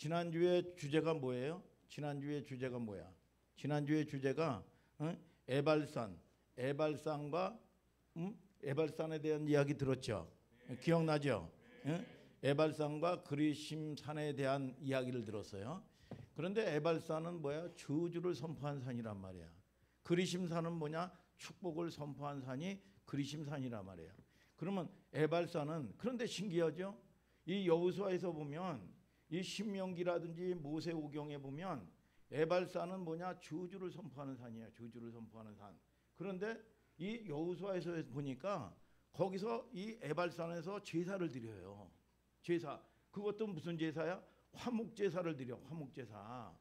지난주에 주제가 뭐예요? 지난주에 주제가 뭐야? 지난주에 주제가 에발산, 에발산과 에발산에 대한 이야기 들었죠? 기억나죠? 에발산과 그리심산에 대한 이야기를 들었어요. 그런데 에발산은 뭐야? 저주를 선포한 산이란 말이야. 그리심산은 뭐냐? 축복을 선포한 산이 그리심산이란 말이에요. 그러면 에발산은, 그런데 신기하죠? 이 여호수아에서 보면, 이 신명기라든지 모세오경에 보면 에발산은 뭐냐? 저주를 선포하는 산이에요. 저주를 선포하는 산. 그런데 이 여호수아에서 보니까 거기서 이 에발산에서 제사를 드려요. 제사. 그것도 무슨 제사야? 화목제사를 드려. 화목제사.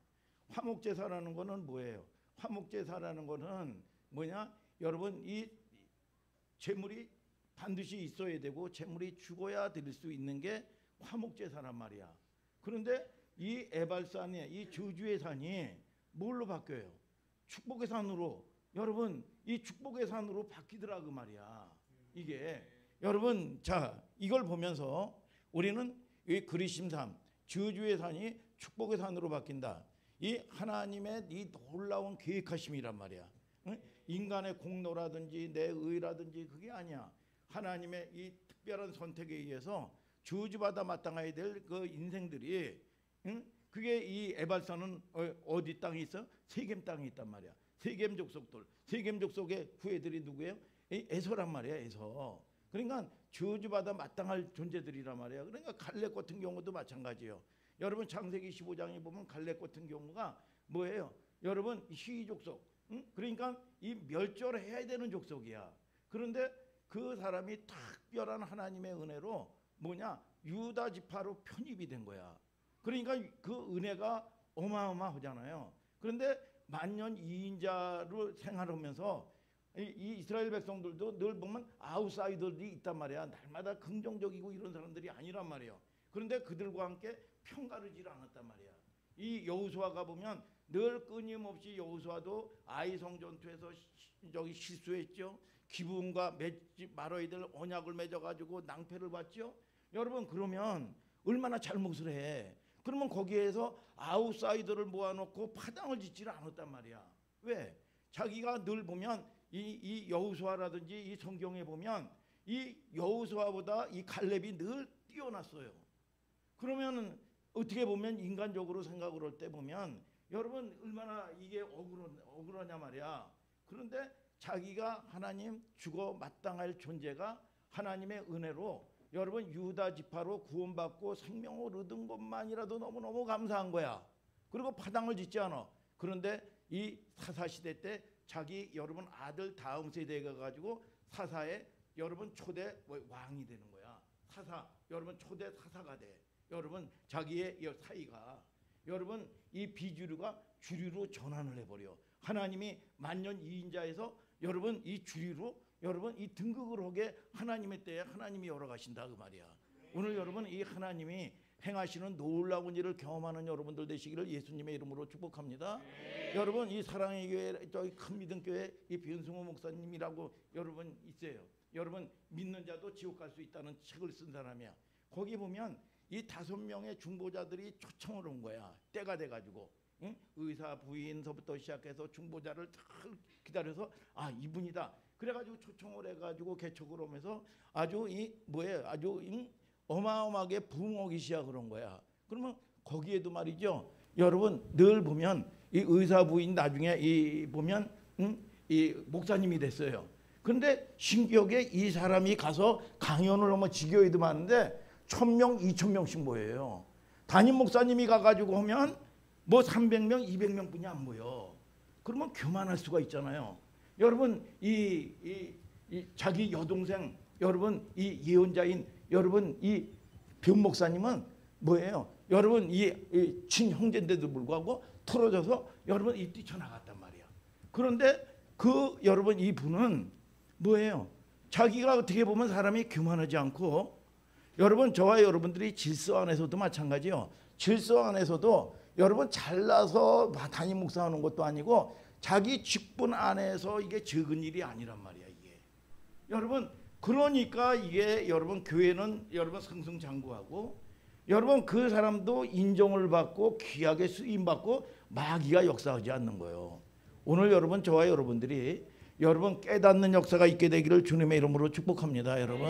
화목제사라는 거는 뭐예요? 화목제사라는 거는 뭐냐? 여러분, 이 제물이 반드시 있어야 되고 제물이 죽어야 드릴 수 있는 게 화목제사란 말이야. 그런데 이 에발산이, 이 저주의 산이 뭘로 바뀌어요? 축복의 산으로. 여러분, 이 축복의 산으로 바뀌더라 그 말이야. 이게 여러분, 자, 이걸 보면서 우리는 이 그리심산, 저주의 산이 축복의 산으로 바뀐다. 이 하나님의 이 놀라운 계획하심이란 말이야. 인간의 공로라든지 내 의라든지 그게 아니야. 하나님의 이 특별한 선택에 의해서 저주받아 마땅해야 될 그 인생들이, 그게 이 에발산은 어디 땅에 있어? 세겜 땅에 있단 말이야. 세겜 족속들, 세겜 족속의 후예들이 누구예요? 에서란 말이야. 에서. 그러니까 저주받아 마땅할 존재들이란 말이야. 그러니까 갈렙 같은 경우도 마찬가지예요. 여러분, 창세기 15장에 보면 갈렙 같은 경우가 뭐예요? 여러분, 희위 족속. 그러니까 이 멸절해야 되는 족속이야. 그런데 그 사람이 특별한 하나님의 은혜로 뭐냐? 유다 지파로 편입이 된 거야. 그러니까 그 은혜가 어마어마하잖아요. 그런데 만년 2인자로 생활하면서 이 이스라엘 백성들도 늘 보면 아웃사이더들이 있단 말이야. 날마다 긍정적이고 이런 사람들이 아니란 말이에요. 그런데 그들과 함께 편가르질 않았단 말이야. 이 여호수아가 보면 늘 끊임없이 여호수아도 아이성 전투에서 저기 실수했죠. 기브온과 말아야 될 언약을 맺어가지고 낭패를 봤죠. 여러분, 그러면 얼마나 잘못을 해. 그러면 거기에서 아웃사이더를 모아놓고 파당을 짓지를 않았단 말이야. 왜? 자기가 늘 보면 이 여호수아라든지 이 성경에 보면 이 여호수아보다 이 갈렙이 늘 뛰어났어요. 그러면 어떻게 보면 인간적으로 생각을 할 때 보면 여러분 얼마나 이게 억울하냐 말이야. 그런데 자기가 하나님 죽어 마땅할 존재가 하나님의 은혜로 여러분 유다 지파로 구원받고 생명을 얻은 것만이라도 너무너무 감사한 거야. 그리고 파당을 짓지 않아. 그런데 이 사사시대 때 자기 여러분 아들 다음 세대가 가지고 사사의 여러분 초대 왕이 되는 거야. 사사, 여러분 초대 사사가 돼. 여러분 자기의 사이가 여러분 이 비주류가 주류로 전환을 해버려. 하나님이 만년 2인자에서 여러분 이 주류로 여러분 이 등극을 하게 하나님의 때에 하나님이 열어가신다 그 말이야. 오늘 여러분 이 하나님이 행하시는 놀라운 일을 경험하는 여러분들 되시기를 예수님의 이름으로 축복합니다. 여러분, 이 사랑의 교회 저희 큰 믿음 교회 이 변승호 목사님이라고 여러분 있어요. 여러분 믿는 자도 지옥 갈 수 있다는 책을 쓴 사람이야. 거기 보면 이 5명의 중보자들이 초청을 온 거야. 때가 돼가지고 의사 부인서부터 시작해서 중보자를 기다려서 아 이분이다. 그래가지고 초청을 해가지고 개척을 하면서 아주 아주 어마어마하게 부흥하기 시작을 한 거야. 그러면 거기에도 말이죠. 여러분 늘 보면 이 의사 부인 나중에 이 보면 이 목사님이 됐어요. 그런데 신기하게 이 사람이 가서 강연을 하면 지교회도 많은데 1000명, 2000명씩 모여요. 담임 목사님이 가가지고 하면 뭐 300명, 200명뿐이 안 모여. 그러면 교만할 수가 있잖아요. 여러분 이 자기 여동생 여러분 이 예언자인 여러분 이 변 목사님은 뭐예요? 여러분 이 친형제인데도 불구하고 틀어져서 여러분 이 뛰쳐나갔단 말이야. 그런데 그 여러분 이 분은 뭐예요? 자기가 어떻게 보면 사람이 교만하지 않고 여러분 저와 여러분들이 질서 안에서도 마찬가지요. 질서 안에서도 여러분 잘나서 담임 목사하는 것도 아니고 자기 직분 안에서 이게 적은 일이 아니란 말이야 이게. 여러분 그러니까 이게 여러분 교회는 여러분 승승장구하고 여러분 그 사람도 인정을 받고 귀하게 쓰임 받고 마귀가 역사하지 않는 거예요. 오늘 여러분 저와 여러분들이 여러분 깨닫는 역사가 있게 되기를 주님의 이름으로 축복합니다, 여러분.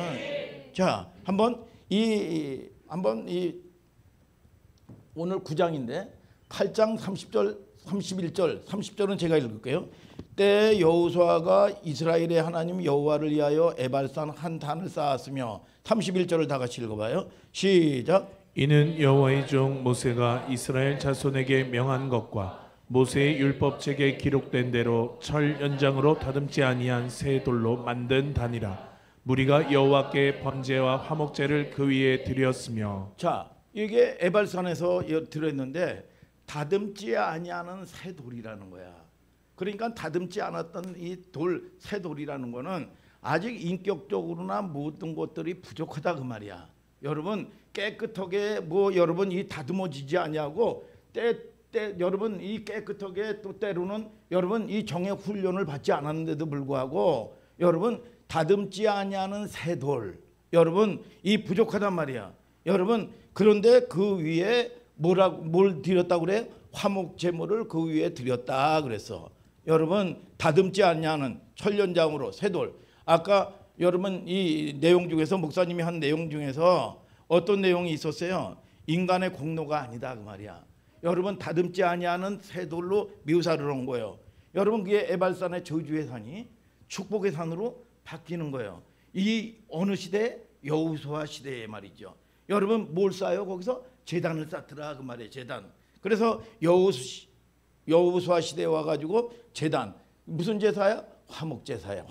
자, 한번 이 오늘 9장인데 8장 30절, 31절, 30절은 제가 읽을게요. 때 여호수아가 이스라엘의 하나님 여호와를 위하여 에발산 한 단을 쌓았으며 31절을 다 같이 읽어봐요. 시작. 이는 여호와의 종 모세가 이스라엘 자손에게 명한 것과 모세의 율법책에 기록된 대로 철 연장으로 다듬지 아니한 새 돌로 만든 단이라. 무리가 여호와께 번제와 화목제를 그 위에 드렸으며. 자, 이게 에발산에서 드렸는데 다듬지 아니하는 새 돌이라는 거야. 그러니까 다듬지 않았던 이 새 돌이라는 거는 아직 인격적으로나 모든 것들이 부족하다 그 말이야. 여러분 깨끗하게 여러분 이 다듬어지지 아니하고 여러분 이 깨끗하게 또 때로는 여러분 이 정의 훈련을 받지 않았는데도 불구하고 여러분 다듬지 아니하는 새 돌, 여러분 이 부족하단 말이야. 여러분 그런데 그 위에 뭘 드렸다고 그래? 화목 제물을 그 위에 드렸다 그랬어. 여러분 다듬지 아니하는 철연장으로 새 돌. 아까 여러분 이 내용 중에서 목사님이 한 내용 중에서 어떤 내용이 있었어요? 인간의 공로가 아니다 그 말이야. 여러분 다듬지 아니하는 새 돌로 묘사를 한 거예요. 여러분 그게 에발산의 저주의 산이 축복의 산으로 바뀌는 거예요. 이 어느 시대? 여호수아 시대에 말이죠. 여러분 뭘 쌓아요? 거기서 제단을 쌓더라 그 말이에요. 제단. 그래서 여호수아 시대에 와가지고 제단 무슨 제사야? 화목제사야.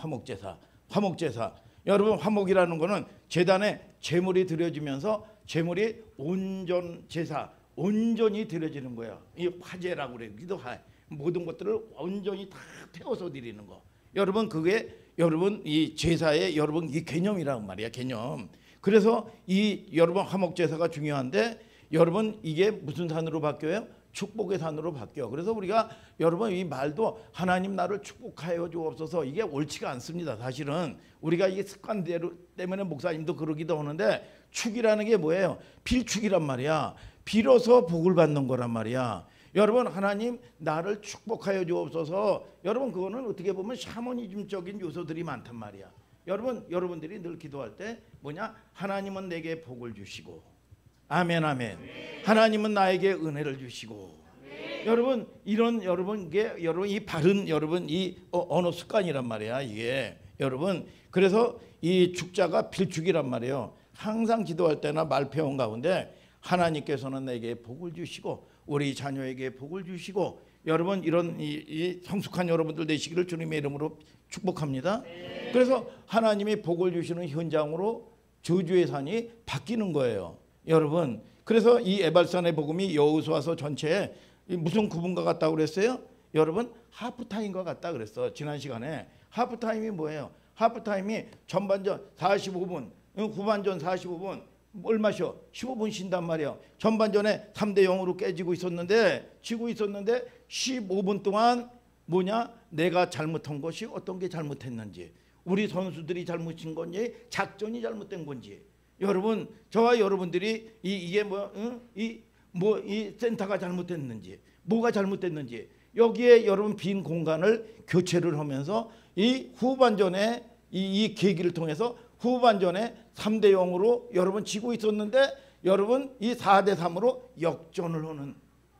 화목제사. 여러분 화목이라는 거는 제단에 제물이 드려지면서 제물이 온전 제사 온전히 드려지는 거야. 이 화제라고 그래요. 기도하 모든 것들을 온전히 다 태워서 드리는 거. 여러분 그게 여러분 이 제사의 여러분 이 개념이란 말이야. 개념. 그래서 이 여러분 화목제사가 중요한데 여러분 이게 무슨 산으로 바뀌어요? 축복의 산으로 바뀌어. 그래서 우리가 여러분 이 말도 하나님 나를 축복하여 주옵소서 이게 옳지가 않습니다. 사실은 우리가 이게 습관대로 때문에 목사님도 그러기도 하는데 축이라는 게 뭐예요? 빌축이란 말이야. 빌어서 복을 받는 거란 말이야. 여러분 하나님 나를 축복하여 주옵소서. 여러분 그거는 어떻게 보면 샤머니즘적인 요소들이 많단 말이야. 여러분들이 늘 기도할 때 뭐냐? 하나님은 내게 복을 주시고 아멘 아멘. 하나님은 나에게 은혜를 주시고. 여러분 이런 여러분 이 바른 여러분 이 언어 습관이란 말이야 이게. 여러분 그래서 이 축자가 필축이란 말이에요. 항상 기도할 때나 말패원 가운데 하나님께서는 내게 복을 주시고 우리 자녀에게 복을 주시고 여러분 이런 이 성숙한 여러분들 되시기를 주님의 이름으로 축복합니다. 그래서 하나님이 복을 주시는 현장으로 저주의 산이 바뀌는 거예요. 여러분 그래서 이 에발산의 복음이 여호수아서 전체에 무슨 구분과 같다고 그랬어요? 여러분 하프타임과 같다 그랬어. 지난 시간에 하프타임이 뭐예요? 하프타임이 전반전 45분 후반전 45분 얼마 쉬어? 15분 쉰단 말이야. 전반전에 3대 0으로 깨지고 있었는데 지고 있었는데 15분 동안 뭐냐? 내가 잘못한 것이 어떤 게 잘못했는지 우리 선수들이 잘못인 건지 작전이 잘못된 건지 여러분 저와 여러분들이 이게 이 센터가 잘못됐는지 뭐가 잘못됐는지 여기에 여러분 빈 공간을 교체를 하면서 이 후반전에 이 계기를 통해서 후반전에 3대 0으로 여러분 지고 있었는데 여러분 이 4대 3으로 역전을 하는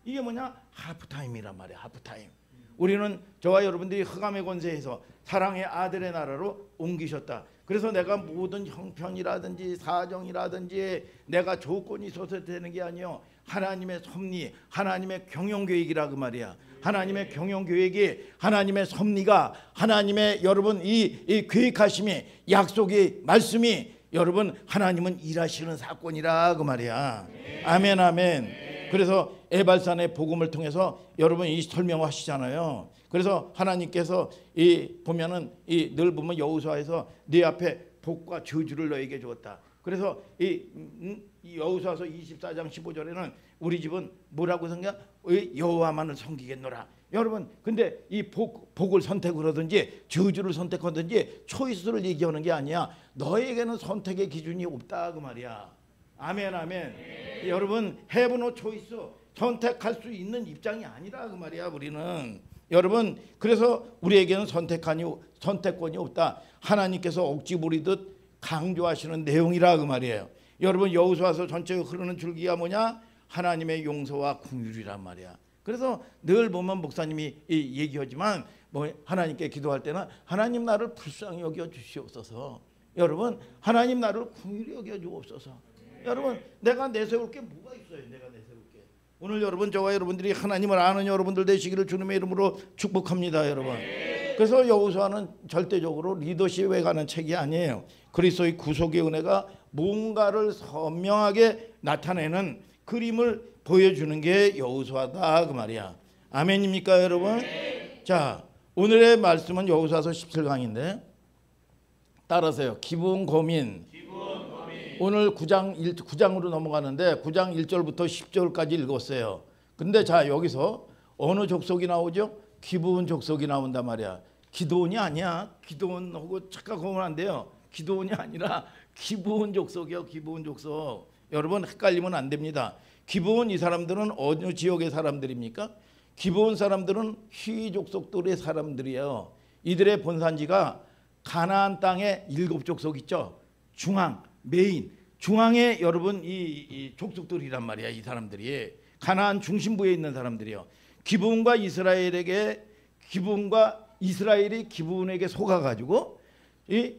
이게 뭐냐? 하프타임이란 말이야. 하프타임. 우리는 저와 여러분들이 흑암의 권세에서 사랑의 아들의 나라로 옮기셨다. 그래서 내가 모든 형편이라든지 사정이라든지 내가 조건이 있어서 되는 게 아니요. 하나님의 섭리, 하나님의 경영계획이라 그 말이야. 하나님의 경영계획이 하나님의 섭리가 하나님의 여러분 이 계획하심이 약속이 말씀이 여러분 하나님은 일하시는 사건이라 그 말이야. 아멘 아멘. 그래서 에발산의 복음을 통해서 여러분 이 설명하시잖아요. 그래서 하나님께서 이 보면은 이 늘 보면 여호수아에서 네 앞에 복과 저주를 너에게 주었다. 그래서 이 여호수아서 24장 15절에는 우리 집은 뭐라고 생각? 여호와만을 섬기겠노라. 여러분 근데 이 복을 선택을 하든지 저주를 선택하든지 초이스를 얘기하는 게 아니야. 너에게는 선택의 기준이 없다 그 말이야. 아멘 아멘. 여러분 have no choice, 선택할 수 있는 입장이 아니라 그 말이야 우리는. 여러분 그래서 우리에게는 선택권이 없다. 하나님께서 억지 부리듯 강조하시는 내용이라 그 말이에요. 여러분 여호수아서 전체에 흐르는 줄기가 뭐냐? 하나님의 용서와 긍휼이란 말이야. 그래서 늘 보면 목사님이 얘기하지만 뭐 하나님께 기도할 때는 하나님 나를 불쌍히 여겨 주시옵소서. 여러분 하나님 나를 긍휼히 여겨 주옵소서. 여러분 내가 내세울 게 뭐가 있어요? 내가 내세울 게. 오늘 여러분 저와 여러분들이 하나님을 아는 여러분들 되시기를 주님의 이름으로 축복합니다. 여러분. 그래서 여호수아는 절대적으로 리더십에 관한 책이 아니에요. 그리스도의 구속의 은혜가 뭔가를 선명하게 나타내는 그림을 보여주는 게 여호수아다 그 말이야. 아멘입니까 여러분? 자 오늘의 말씀은 여호수아서 17강인데 따라서요. 기분 고민. 오늘 9장으로 넘어가는데 9장 1절부터 10절까지 읽었어요. 근데 자 여기서 어느 족속이 나오죠? 기브온 족속이 나온단 말이야. 기드온이 아니야. 기드온하고 착각하면 안 돼요. 기드온이 아니라 기브온 족속이요. 기브온 족속. 여러분 헷갈리면 안 됩니다. 기브온 이 사람들은 어느 지역의 사람들입니까? 기브온 사람들은 휘 족속들의 사람들이에요. 이들의 본산지가 가나안 땅의 7족속 있죠. 중앙 메인 중앙에 여러분 이 족속들이란 말이야. 이 사람들이 가나안 중심부에 있는 사람들이요. 기브온과 이스라엘이 기브온에게 속아가지고 이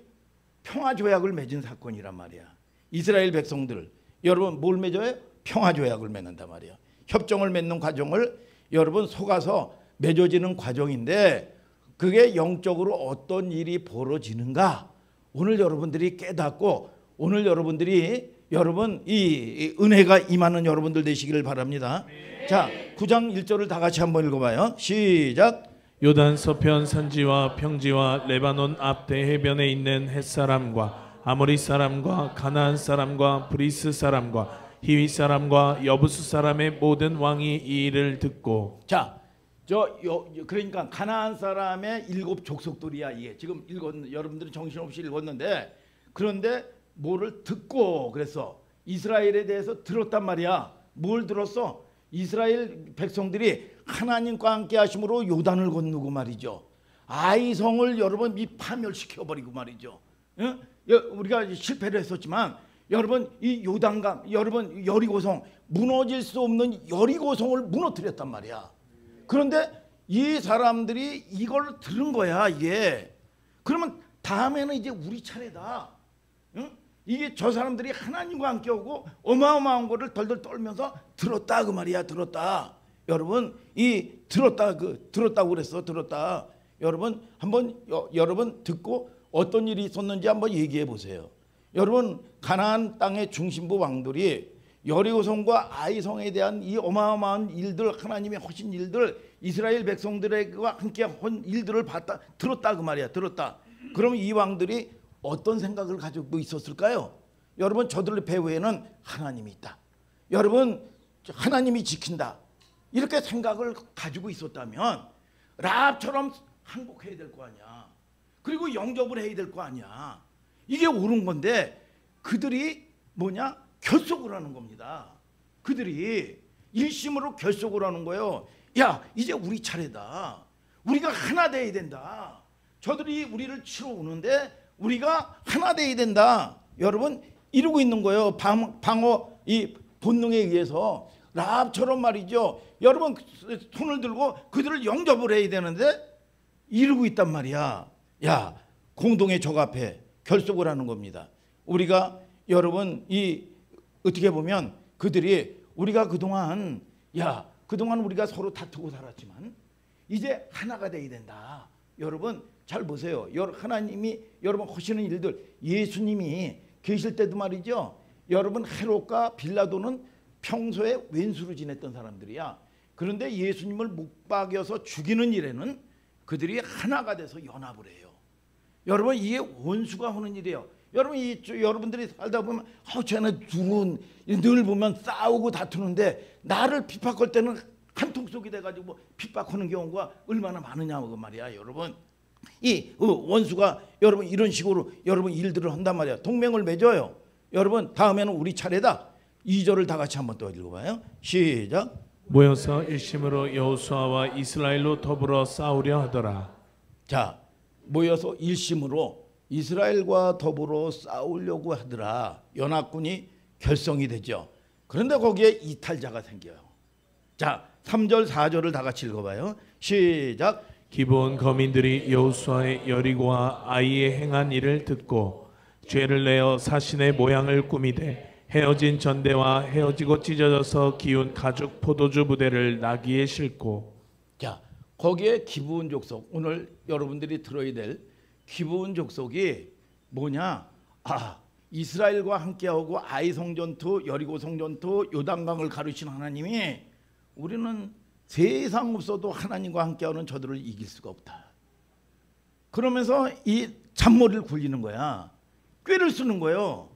평화 조약을 맺은 사건이란 말이야. 이스라엘 백성들 여러분 뭘 맺어요? 평화 조약을 맺는단 말이야. 협정을 맺는 과정을 여러분 속아서 맺어지는 과정인데 그게 영적으로 어떤 일이 벌어지는가 오늘 여러분들이 깨닫고 오늘 여러분들이 여러분 이 은혜가 임하는 여러분들 되시기를 바랍니다. 자 9장 1절을 다 같이 한번 읽어봐요. 시작. 요단 서편 산지와 평지와 레바논 앞 대해변에 있는 헷사람과 아모리 사람과 가나안 사람과 브리스 사람과 히위 사람과 여부수 사람의 모든 왕이 이 일을 듣고 자 그러니까 가나안 사람의 7족속들이야. 이게 지금 여러분들이 정신없이 읽었는데 그런데 뭐를 듣고 그래서 이스라엘에 대해서 들었단 말이야. 뭘 들었어? 이스라엘 백성들이 하나님과 함께 하심으로 요단을 건너고 말이죠. 아이성을 여러분 파멸시켜버리고 말이죠. 응? 우리가 실패를 했었지만 여러분 이 요단강 여러분 여리고성 무너질 수 없는 여리고성을 무너뜨렸단 말이야. 그런데 이 사람들이 이걸 들은 거야. 이게 그러면 다음에는 이제 우리 차례다. 응? 이게 저 사람들이 하나님과 함께 오고 어마어마한 거를 덜덜 떨면서 들었다 그 말이야. 들었다. 여러분 이 들었다고 그랬어. 들었다. 여러분 한번 여러분 듣고 어떤 일이 있었는지 한번 얘기해 보세요. 여러분 가나안 땅의 중심부 왕들이 여리고성과 아이성에 대한 이 어마어마한 일들 하나님의 하신 일들 이스라엘 백성들과 함께 한 일들을 들었다 그 말이야. 들었다. 그럼 이 왕들이 어떤 생각을 가지고 있었을까요? 여러분 저들의 배후에는 하나님이 있다. 여러분 하나님이 지킨다. 이렇게 생각을 가지고 있었다면 라합처럼 항복해야 될 거 아니야. 그리고 영접을 해야 될 거 아니야. 이게 옳은 건데 그들이 뭐냐? 결속을 하는 겁니다. 그들이 일심으로 결속을 하는 거예요. 야 이제 우리 차례다. 우리가 하나 돼야 된다. 저들이 우리를 치러 오는데 우리가 하나 돼야 된다. 여러분 이러고 있는 거예요. 방어 이 본능에 의해서 라합처럼 말이죠. 여러분 손을 들고 그들을 영접을 해야 되는데 이러고 있단 말이야. 야 공동의 적 앞에 결속을 하는 겁니다. 우리가 여러분 이 어떻게 보면 그들이 우리가 그동안 우리가 서로 다투고 살았지만 이제 하나가 돼야 된다. 여러분 잘 보세요. 하나님이 여러분 하시는 일들 예수님이 계실 때도 말이죠. 여러분 헤롯과 빌라도는 평소에 왼수로 지냈던 사람들이야. 그런데 예수님을 못 박여서 죽이는 일에는 그들이 하나가 돼서 연합을 해요. 여러분 이게 원수가 하는 일이에요. 여러분 여러분들이 살다 보면 쟤네 둘은 늘 보면 싸우고 다투는데 나를 핍박할 때는 한통속이 돼가지고 핍박하는 경우가 얼마나 많으냐고 말이야. 여러분 이 원수가 여러분 이런 식으로 여러분 일들을 한단 말이야. 동맹을 맺어요. 여러분 다음에는 우리 차례다. 2절을 다 같이 한번 또 읽어봐요. 시작. 모여서 일심으로 여호수아와 이스라엘로 더불어 싸우려 하더라. 자, 모여서 일심으로 이스라엘과 더불어 싸우려고 하더라. 연합군이 결성이 되죠. 그런데 거기에 이탈자가 생겨요. 자, 3절 4절을 다 같이 읽어봐요. 시작. 기브온 거민들이 여호수아의 여리고와 아이에 행한 일을 듣고 죄를 내어 사신의 모양을 꾸미되 헤어진 전대와 헤어지고 찢어져서 기운 가죽 포도주 부대를 나귀에 싣고. 자, 거기에 기브온 족속, 오늘 여러분들이 들어야 될 기브온 족속이 뭐냐? 아, 이스라엘과 함께하고 아이 성전투, 여리고 성전투, 요단강을 가르친 하나님이 우리는 세상 없어도 하나님과 함께하는 저들을 이길 수가 없다. 그러면서 이 잔머리를 굴리는 거야. 꾀를 쓰는 거예요.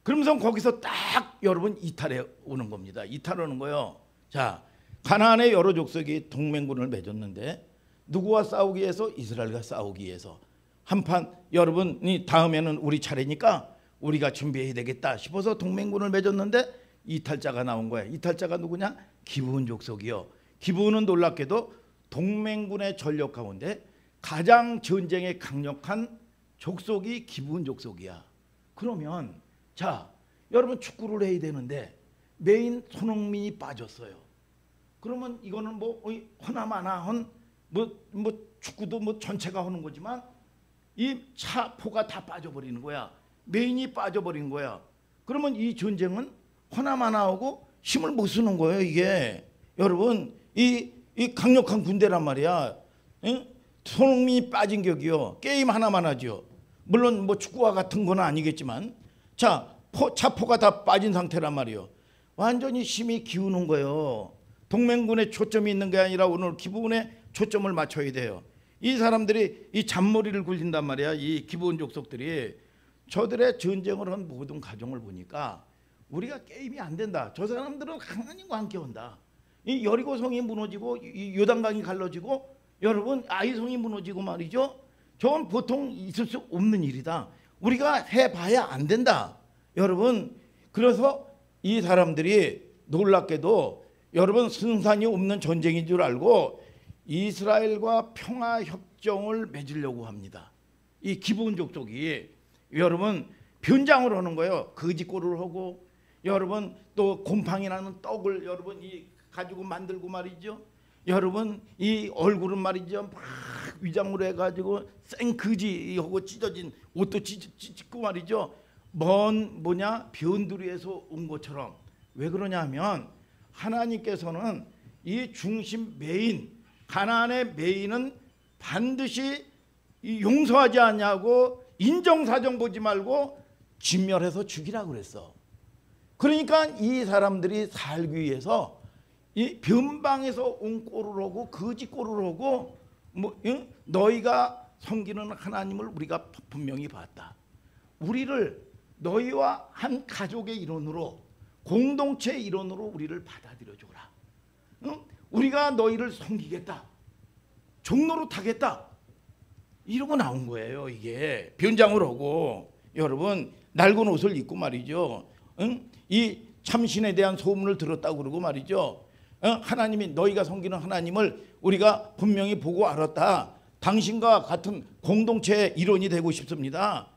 그러면서 거기서 딱 여러분 이탈해 오는 겁니다. 이탈하는 거예요. 자, 가나안의 여러 족속이 동맹군을 맺었는데 누구와 싸우기 위해서? 이스라엘과 싸우기 위해서. 한판 여러분이 다음에는 우리 차례니까 우리가 준비해야 되겠다 싶어서 동맹군을 맺었는데 이탈자가 나온 거예요. 이탈자가 누구냐? 기브온 족속이요. 기브온은 놀랍게도 동맹군의 전력 가운데 가장 전쟁에 강력한 족속이 기브온 족속이야. 그러면 자, 여러분 축구를 해야 되는데 메인 손흥민이 빠졌어요. 그러면 이거는 뭐 허나마나 뭐 축구도 뭐 전체가 하는 거지만 이 차포가 다 빠져버리는 거야. 메인이 빠져버린 거야. 그러면 이 전쟁은 허나마나하고 힘을 못 쓰는 거예요. 이게 여러분 이 강력한 군대란 말이야. 응? 손흥민이 빠진 격이요. 게임 하나만 하죠. 물론 뭐 축구와 같은 건 아니겠지만 자, 차포가 다 빠진 상태란 말이에요. 완전히 힘이 기우는 거예요. 동맹군에 초점이 있는 게 아니라 오늘 기브온에 초점을 맞춰야 돼요. 이 사람들이 이 잔머리를 굴린단 말이야. 이 기브온 족속들이 저들의 전쟁을 한 모든 과정을 보니까 우리가 게임이 안 된다. 저 사람들은 하나님과 함께 온다. 이 여리고성이 무너지고 이 요단강이 갈라지고 여러분 아이성이 무너지고 말이죠. 저건 보통 있을 수 없는 일이다. 우리가 해봐야 안 된다. 여러분 그래서 이 사람들이 놀랍게도 여러분 승산이 없는 전쟁인 줄 알고 이스라엘과 평화협정을 맺으려고 합니다. 이 기브온 족속이 여러분 변장을 하는 거예요. 거짓골을 하고 여러분 또 곰팡이라는 떡을 여러분 이 가지고 만들고 말이죠. 여러분 이 얼굴은 말이죠 막 위장으로 해가지고 생거지하고 찢어진 옷도 찢고 말이죠. 뭐냐 변두리에서 온 것처럼. 왜 그러냐 하면 하나님께서는 이 중심 메인 가나안의 메인은 반드시 용서하지 않냐고 인정사정 보지 말고 진멸해서 죽이라고 그랬어. 그러니까 이 사람들이 살기 위해서 이 변방에서 온 꼴을 하고 거짓 꼴을 하고 뭐 너희가 섬기는 하나님을 우리가 분명히 봤다. 우리를 너희와 한 가족의 일원으로 공동체 일원으로 우리를 받아들여 줘라. 우리가 너희를 섬기겠다. 종로로 타겠다. 이러고 나온 거예요. 이게 변장을 하고 여러분 낡은 옷을 입고 말이죠. 이 참신에 대한 소문을 들었다고 그러고 말이죠. 하나님이 너희가 섬기는 하나님을 우리가 분명히 보고 알았다. 당신과 같은 공동체의 일원이 되고 싶습니다.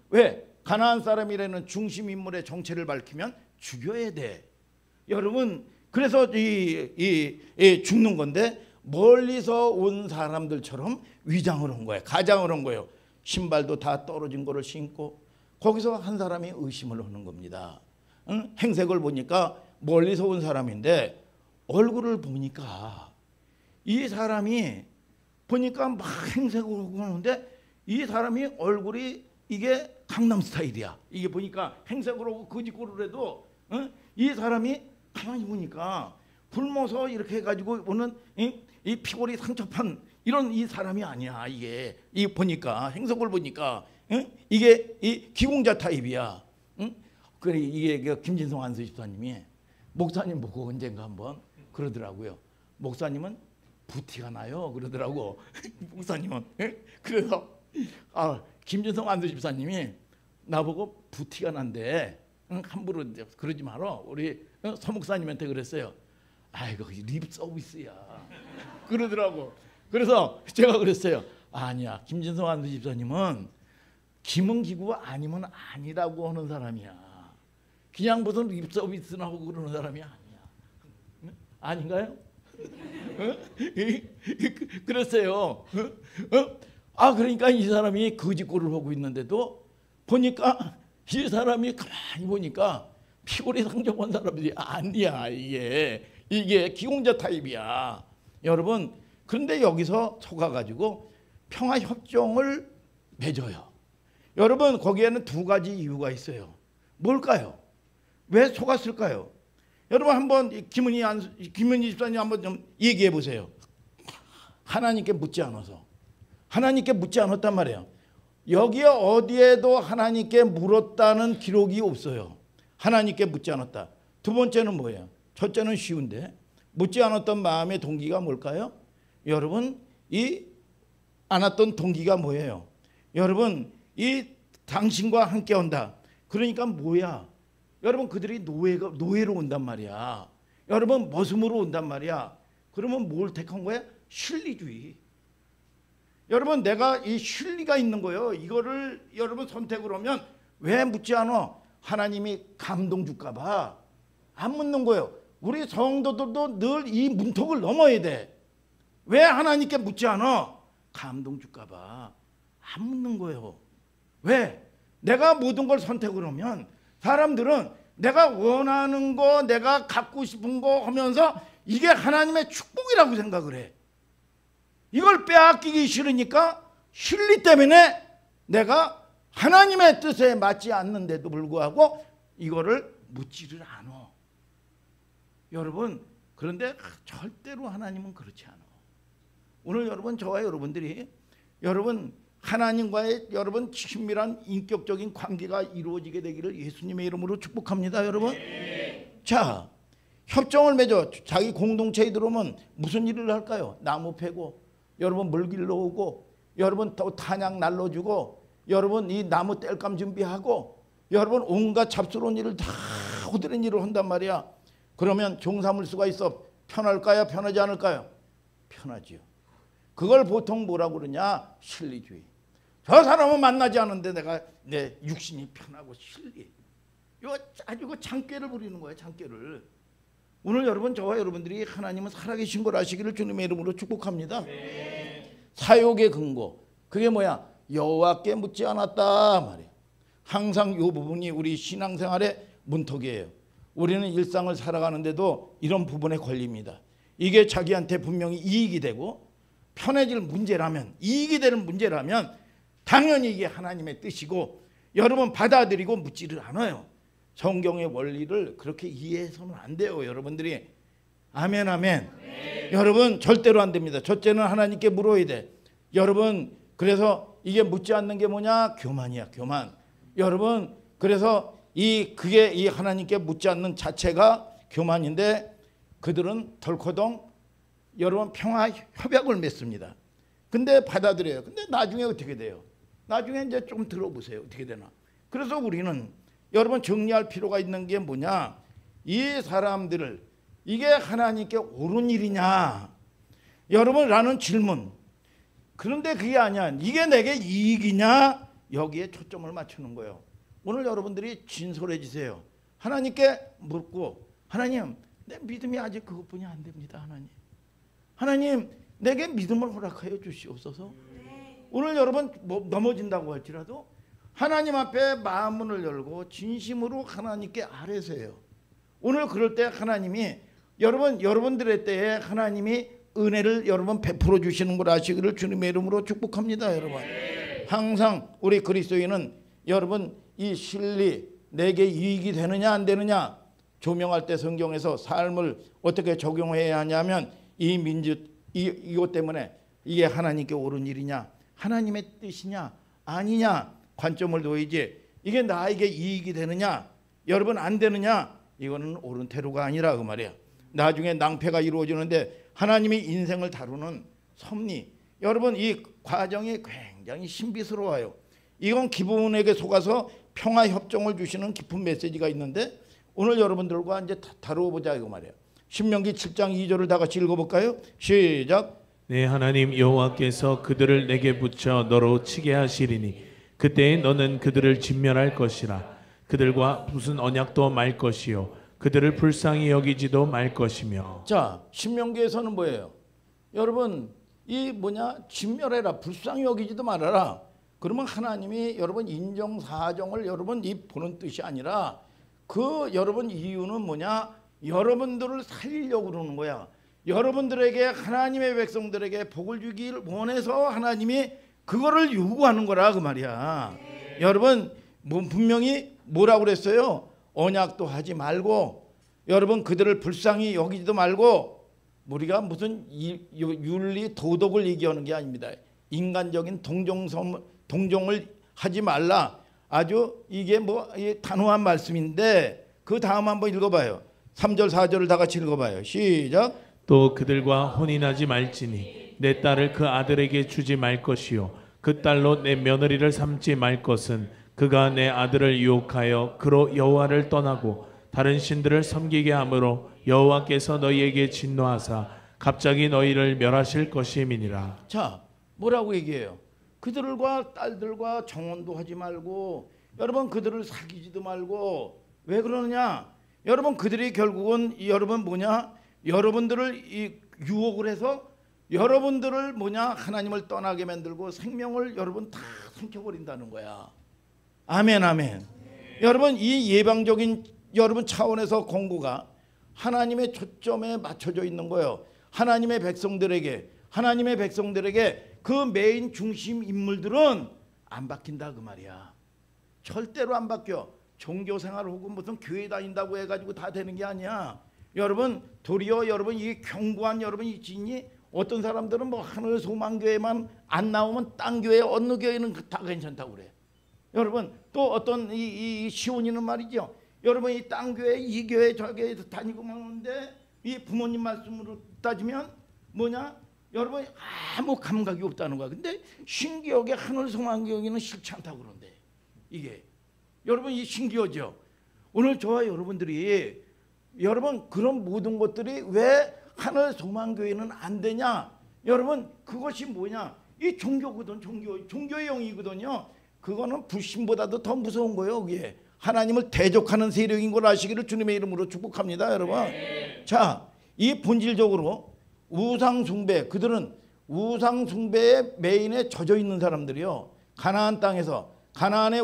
왜? 가나안 사람이라는 중심 인물의 정체를 밝히면 죽여야 돼. 여러분 그래서 이 죽는 건데 멀리서 온 사람들처럼 위장을 한 거예요. 가장을 한 거예요. 신발도 다 떨어진 거를 신고 거기서 한 사람이 의심을 하는 겁니다. 행색을 보니까 멀리서 온 사람인데 얼굴을 보니까 이 사람이 보니까 막 행색을 하고 하는데 이 사람이 얼굴이 이게 강남 스타일이야. 이게 보니까 행색을 하고 거짓골을 해도 이 사람이 가만히 보니까 굶어서 이렇게 해가지고 오는 이 피골이 상처판 이런 이 사람이 아니야. 이게 이 보니까 행색을 보니까 이게 이 기공자 타입이야. 그래 이게 김진성 안수 집사님이 목사님 보고 언젠가 한번 그러더라고요. 목사님은 부티가 나요 그러더라고. 목사님은 그래서 김진성 안수 집사님이 나보고 부티가 난대. 응? 함부로 그러지 마라. 우리 서목사님한테 그랬어요. 아이고 립 서비스야 그러더라고. 그래서 제가 그랬어요. 아니야, 김진성 안수 집사님은 김은기구가 아니면 아니라고 하는 사람이야. 그냥 무슨 립 서비스나 하고 그러는 사람이 아니야. 아닌가요? 그랬어요. 아, 그러니까 이 사람이 거짓골을 하고 있는데도 보니까 이 사람이 가만히 보니까 피골이 상정한 사람들이 아니야. 이게 기공자 타입이야. 여러분, 그런데 여기서 속아가지고 평화협정을 맺어요. 여러분, 거기에는 두 가지 이유가 있어요. 뭘까요? 왜 속았을까요? 여러분, 한번 김은희 집사님 한번 좀 얘기해 보세요. 하나님께 묻지 않아서. 하나님께 묻지 않았단 말이에요. 여기에 어디에도 하나님께 물었다는 기록이 없어요. 하나님께 묻지 않았다. 두 번째는 뭐예요? 첫째는 쉬운데, 묻지 않았던 마음의 동기가 뭘까요? 여러분, 이 않았던 동기가 뭐예요? 여러분, 이 당신과 함께 온다. 그러니까 뭐야? 여러분, 그들이 노예로 온단 말이야. 여러분, 머슴으로 온단 말이야. 그러면 뭘 택한 거야? 신리주의. 여러분, 내가 이 신리가 있는 거예요. 이거를 여러분 선택을 하면 왜 묻지 않아? 하나님이 감동 줄까 봐 안 묻는 거예요. 우리 성도들도 늘 이 문턱을 넘어야 돼. 왜 하나님께 묻지 않아? 감동 줄까 봐 안 묻는 거예요. 왜? 내가 모든 걸 선택을 하면 사람들은 내가 원하는 거, 내가 갖고 싶은 거 하면서 이게 하나님의 축복이라고 생각을 해. 이걸 빼앗기기 싫으니까 신리 때문에 내가 하나님의 뜻에 맞지 않는데도 불구하고 이거를 묻지를 않아. 여러분, 그런데 절대로 하나님은 그렇지 않아. 오늘 여러분, 저와 여러분들이 여러분 하나님과의 여러분 친밀한 인격적인 관계가 이루어지게 되기를 예수님의 이름으로 축복합니다. 여러분. 자, 협정을 맺어 자기 공동체에 들어오면 무슨 일을 할까요? 나무 패고, 여러분 물 길러오고, 여러분 또 탄약 날라주고, 여러분 이 나무 뗄감 준비하고, 여러분 온갖 잡스러운 일을 다 호드렛 일을 한단 말이야. 그러면 종사물수가 있어. 편할까요? 편하지 않을까요? 편하지요. 그걸 보통 뭐라고 그러냐? 신리주의. 저 사람은 만나지 않은데 내 육신이 편하고 신리. 이거 아주 그 장꾀를 부리는 거예요. 장꾀를. 오늘 여러분, 저와 여러분들이 하나님은 살아계신 걸 아시기를 주님의 이름으로 축복합니다. 사욕의 근거, 그게 뭐야? 여호와께 묻지 않았다 말이에요. 항상 이 부분이 우리 신앙생활의 문턱이에요. 우리는 일상을 살아가는데도 이런 부분에 걸립니다. 이게 자기한테 분명히 이익이 되고 편해질 문제라면, 이익이 되는 문제라면 당연히 이게 하나님의 뜻이고 여러분 받아들이고 묻지를 않아요. 성경의 원리를 그렇게 이해해서는 안 돼요. 여러분들이. 아멘, 아멘. 여러분, 절대로 안 됩니다. 첫째는 하나님께 물어야 돼. 여러분, 그래서 이게 묻지 않는 게 뭐냐? 교만이야, 교만. 여러분, 그래서 그게 이 하나님께 묻지 않는 자체가 교만인데, 그들은 덜커덩 여러분 평화 협약을 맺습니다. 근데 받아들여요. 근데 나중에 어떻게 돼요? 나중에 이제 좀 들어보세요. 어떻게 되나? 그래서 우리는 여러분 정리할 필요가 있는 게 뭐냐? 이 사람들을 이게 하나님께 옳은 일이냐? 여러분 라는 질문. 그런데 그게 아니야. 이게 내게 이익이냐? 여기에 초점을 맞추는 거예요. 오늘 여러분들이 진솔해지세요. 하나님께 묻고, 하나님, 내 믿음이 아직 그것뿐이 안 됩니다. 하나님, 내게 믿음을 허락하여 주시옵소서. 오늘 여러분 넘어진다고 할지라도 하나님 앞에 마음문을 열고 진심으로 하나님께 아뢰세요. 오늘 그럴 때 하나님이 여러분들의 때에 하나님이 은혜를 여러분 베풀어 주시는 걸 아시기를 주님의 이름으로 축복합니다. 여러분, 항상 우리 그리스도인은 여러분 이 진리 내게 이익이 되느냐 안 되느냐 조명할 때 성경에서 삶을 어떻게 적용해야 하냐면 이것 때문에 이게 하나님께 옳은 일이냐, 하나님의 뜻이냐 아니냐 관점을 둬야지. 이게 나에게 이익이 되느냐 여러분 안 되느냐, 이거는 옳은 태도가 아니라 그 말이야. 나중에 낭패가 이루어지는데 하나님이 인생을 다루는 섭리, 여러분 이 과정이 굉장히 신비스러워요. 이건 기분에게 속아서 평화 협정을 주시는 깊은 메시지가 있는데 오늘 여러분들과 이제 다루어 보자 이거 말이에요. 신명기 7장 2절을 다 같이 읽어볼까요? 시작. 내 하나님 여호와께서 그들을 내게 붙여 너로 치게 하시리니 그때에 너는 그들을 진멸할 것이라. 그들과 무슨 언약도 말 것이요 그들을 불쌍히 여기지도 말 것이며. 자, 신명기에서는 뭐예요? 여러분 이 진멸해라, 불쌍히 여기지도 말아라. 그러면 하나님이 여러분 인정 사정을 여러분 이 보는 뜻이 아니라 그 여러분 이유는 여러분들을 살리려고 그러는 거야. 여러분들에게 하나님의 백성들에게 복을 주기를 원해서 하나님이 그거를 요구하는 거라 그 말이야. 여러분 분명히 뭐라고 그랬어요? 언약도 하지 말고 여러분 그들을 불쌍히 여기지도 말고 우리가 무슨 윤리 도덕을 얘기하는 게 아닙니다. 인간적인 동정을 하지 말라. 아주 이게 단호한 말씀인데 그 다음 한번 읽어봐요. 3절 4절을 다 같이 읽어봐요. 시작. 또 그들과 혼인하지 말지니 내 딸을 그 아들에게 주지 말 것이요 그 딸로 내 며느리를 삼지 말 것은 그가 내 아들을 유혹하여 그로 여호와를 떠나고 다른 신들을 섬기게 하므로 여호와께서 너희에게 진노하사 갑자기 너희를 멸하실 것임이니라. 자, 뭐라고 얘기해요? 그들과 딸들과 정혼도 하지 말고 여러분 그들을 사귀지도 말고. 왜 그러느냐? 여러분 그들이 결국은 여러분 여러분들을 유혹을 해서 여러분들을 하나님을 떠나게 만들고 생명을 여러분 다 삼켜버린다는 거야. 아멘 아멘. 여러분 이 예방적인 여러분 차원에서 공고가 하나님의 초점에 맞춰져 있는 거예요. 하나님의 백성들에게 그 메인 중심 인물들은 안 바뀐다 그 말이야. 절대로 안 바뀌어. 종교생활 혹은 무슨 교회 다닌다고 해가지고 다 되는 게 아니야. 여러분 도리어 여러분 이 견고한 여러분 이 진이 어떤 사람들은 하늘 소망교회만 안 나오면 딴 교회 어느 교회는 다 괜찮다고 그래. 여러분 또 어떤 이 시온이는 말이죠. 여러분 이 딴 교회 이 교회 저 교회에서 다니고 먹는데 이 부모님 말씀으로 따지면 여러분 아무 감각이 없다는 거야. 근데 신기하게 하늘 소망교회는 싫지 않다고 그런데 이게 여러분 이 신기하죠. 오늘 저와 여러분들이 여러분 그런 모든 것들이 왜 하늘 소망교회는 안 되냐? 여러분 그것이 이 종교거든. 종교의 영이거든요. 그거는 불신보다도 더 무서운 거예요. 그게 하나님을 대적하는 세력인 걸 아시기를 주님의 이름으로 축복합니다, 여러분. 자, 이 본질적으로 우상 숭배, 그들은 우상 숭배의 메인에 젖어 있는 사람들이요. 가나안 땅에서 가나안의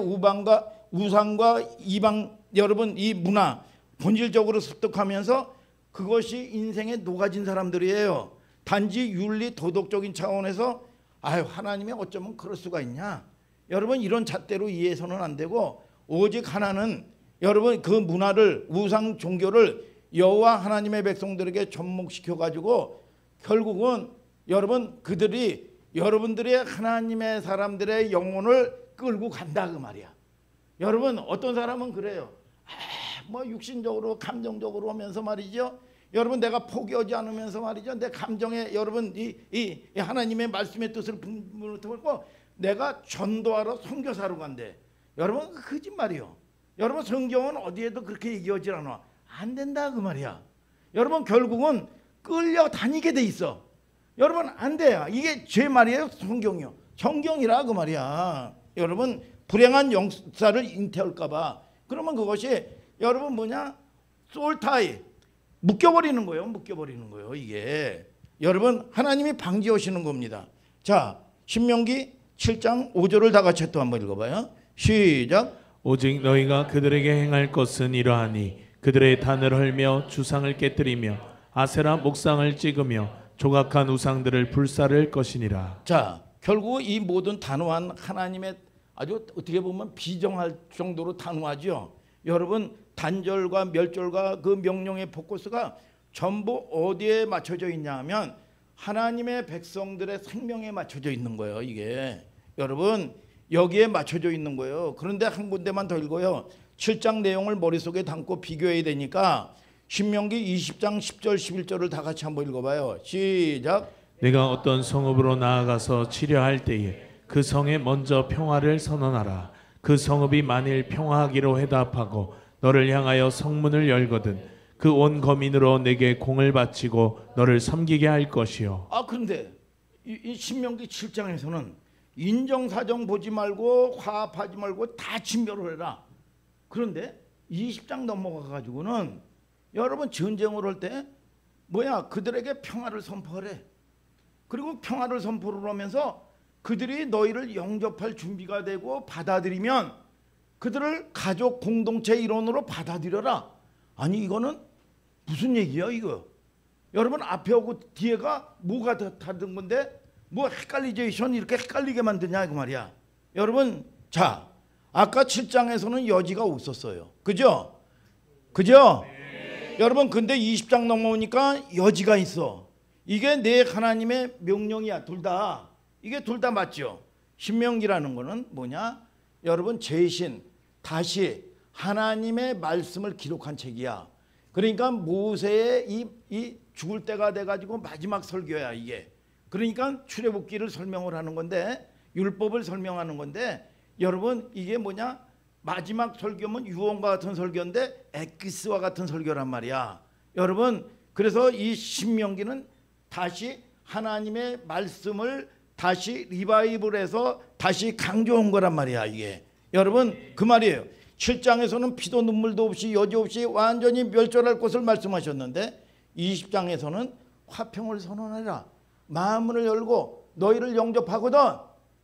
우상과 이방 여러분 이 문화 본질적으로 습득하면서 그것이 인생에 녹아진 사람들이에요. 단지 윤리 도덕적인 차원에서 하나님이 어쩌면 그럴 수가 있냐? 여러분 이런 잣대로 이해해서는 안 되고 오직 하나는 여러분 그 문화를 우상 종교를 여호와 하나님의 백성들에게 접목시켜 가지고 결국은 여러분 그들이 여러분들의 하나님의 사람들의 영혼을 끌고 간다 그 말이야. 여러분 어떤 사람은 그래요. 육신적으로 감정적으로 하면서 말이죠. 여러분 내가 포기하지 않으면서 말이죠. 내 감정에 여러분 이 하나님의 말씀의 뜻을 품고 내가 전도하러 선교사로 간대. 여러분 거짓말이요. 여러분 성경은 어디에도 그렇게 얘기하지 않아. 안 된다 그 말이야. 여러분 결국은 끌려다니게 돼 있어. 여러분 안 돼요. 이게 제 말이에요? 성경이요. 성경이라 그 말이야. 여러분 불행한 역사를 잉태할까 봐. 그러면 그것이 여러분 솔타이 묶여버리는 거예요. 이게 여러분 하나님이 방지하시는 겁니다. 자, 신명기 7장 5절을 다 같이 또 한번 읽어봐요. 시작. 오직 너희가 그들에게 행할 것은 이러하니 그들의 단을 헐며 주상을 깨뜨리며 아세라 목상을 찍으며 조각한 우상들을 불사를 것이니라. 자, 결국 이 모든 단호한 하나님의 아주 어떻게 보면 비정할 정도로 단호하죠. 여러분 단절과 멸절과 그 명령의 포커스가 전부 어디에 맞춰져 있냐 하면 하나님의 백성들의 생명에 맞춰져 있는 거예요. 이게 여러분 여기에 맞춰져 있는 거예요. 그런데 한 군데만 더 읽어요. 7장 내용을 머릿속에 담고 비교해야 되니까 신명기 20장 10절 11절을 다 같이 한번 읽어봐요. 시작. 내가 어떤 성읍으로 나아가서 치려할 때에 그 성에 먼저 평화를 선언하라. 그 성읍이 만일 평화하기로 해답하고 너를 향하여 성문을 열거든 그 온 거민으로 내게 공을 바치고 너를 섬기게 할 것이요. 그런데 이 신명기 7장에서는 인정사정 보지 말고 화합하지 말고 다 진멸을 해라. 그런데 20장 넘어가 가지고는 여러분 전쟁을 할 때 그들에게 평화를 선포하래. 그리고 평화를 선포를 하면서 그들이 너희를 영접할 준비가 되고 받아들이면 그들을 가족 공동체 일원으로 받아들여라. 아니 이거는 무슨 얘기야 이거? 여러분 앞에 오고 뒤에가 뭐가 다른 건데 뭐 헷갈리제이션 이렇게 헷갈리게 만드냐 그 말이야. 여러분 자 아까 7장에서는 여지가 없었어요. 그죠? 네. 여러분 근데 20장 넘어오니까 여지가 있어. 이게 내 하나님의 명령이야. 이게 둘 다 맞죠. 신명기라는 거는 뭐냐? 여러분 제신 다시 하나님의 말씀을 기록한 책이야. 그러니까 모세의 이 죽을 때가 돼가지고 마지막 설교야 이게. 그러니까 출애굽기를 설명을 하는 건데 율법을 설명하는 건데 여러분 이게 뭐냐? 마지막 설교면 유언과 같은 설교인데 엑기스와 같은 설교란 말이야. 여러분 그래서 이 신명기는 다시 하나님의 말씀을 다시 리바이블해서 다시 강조한 거란 말이야 이게. 여러분 그 말이에요. 7장에서는 피도 눈물도 없이 여지 없이 완전히 멸절할 것을 말씀하셨는데 20장에서는 화평을 선언하라. 마음을 열고 너희를 영접하거든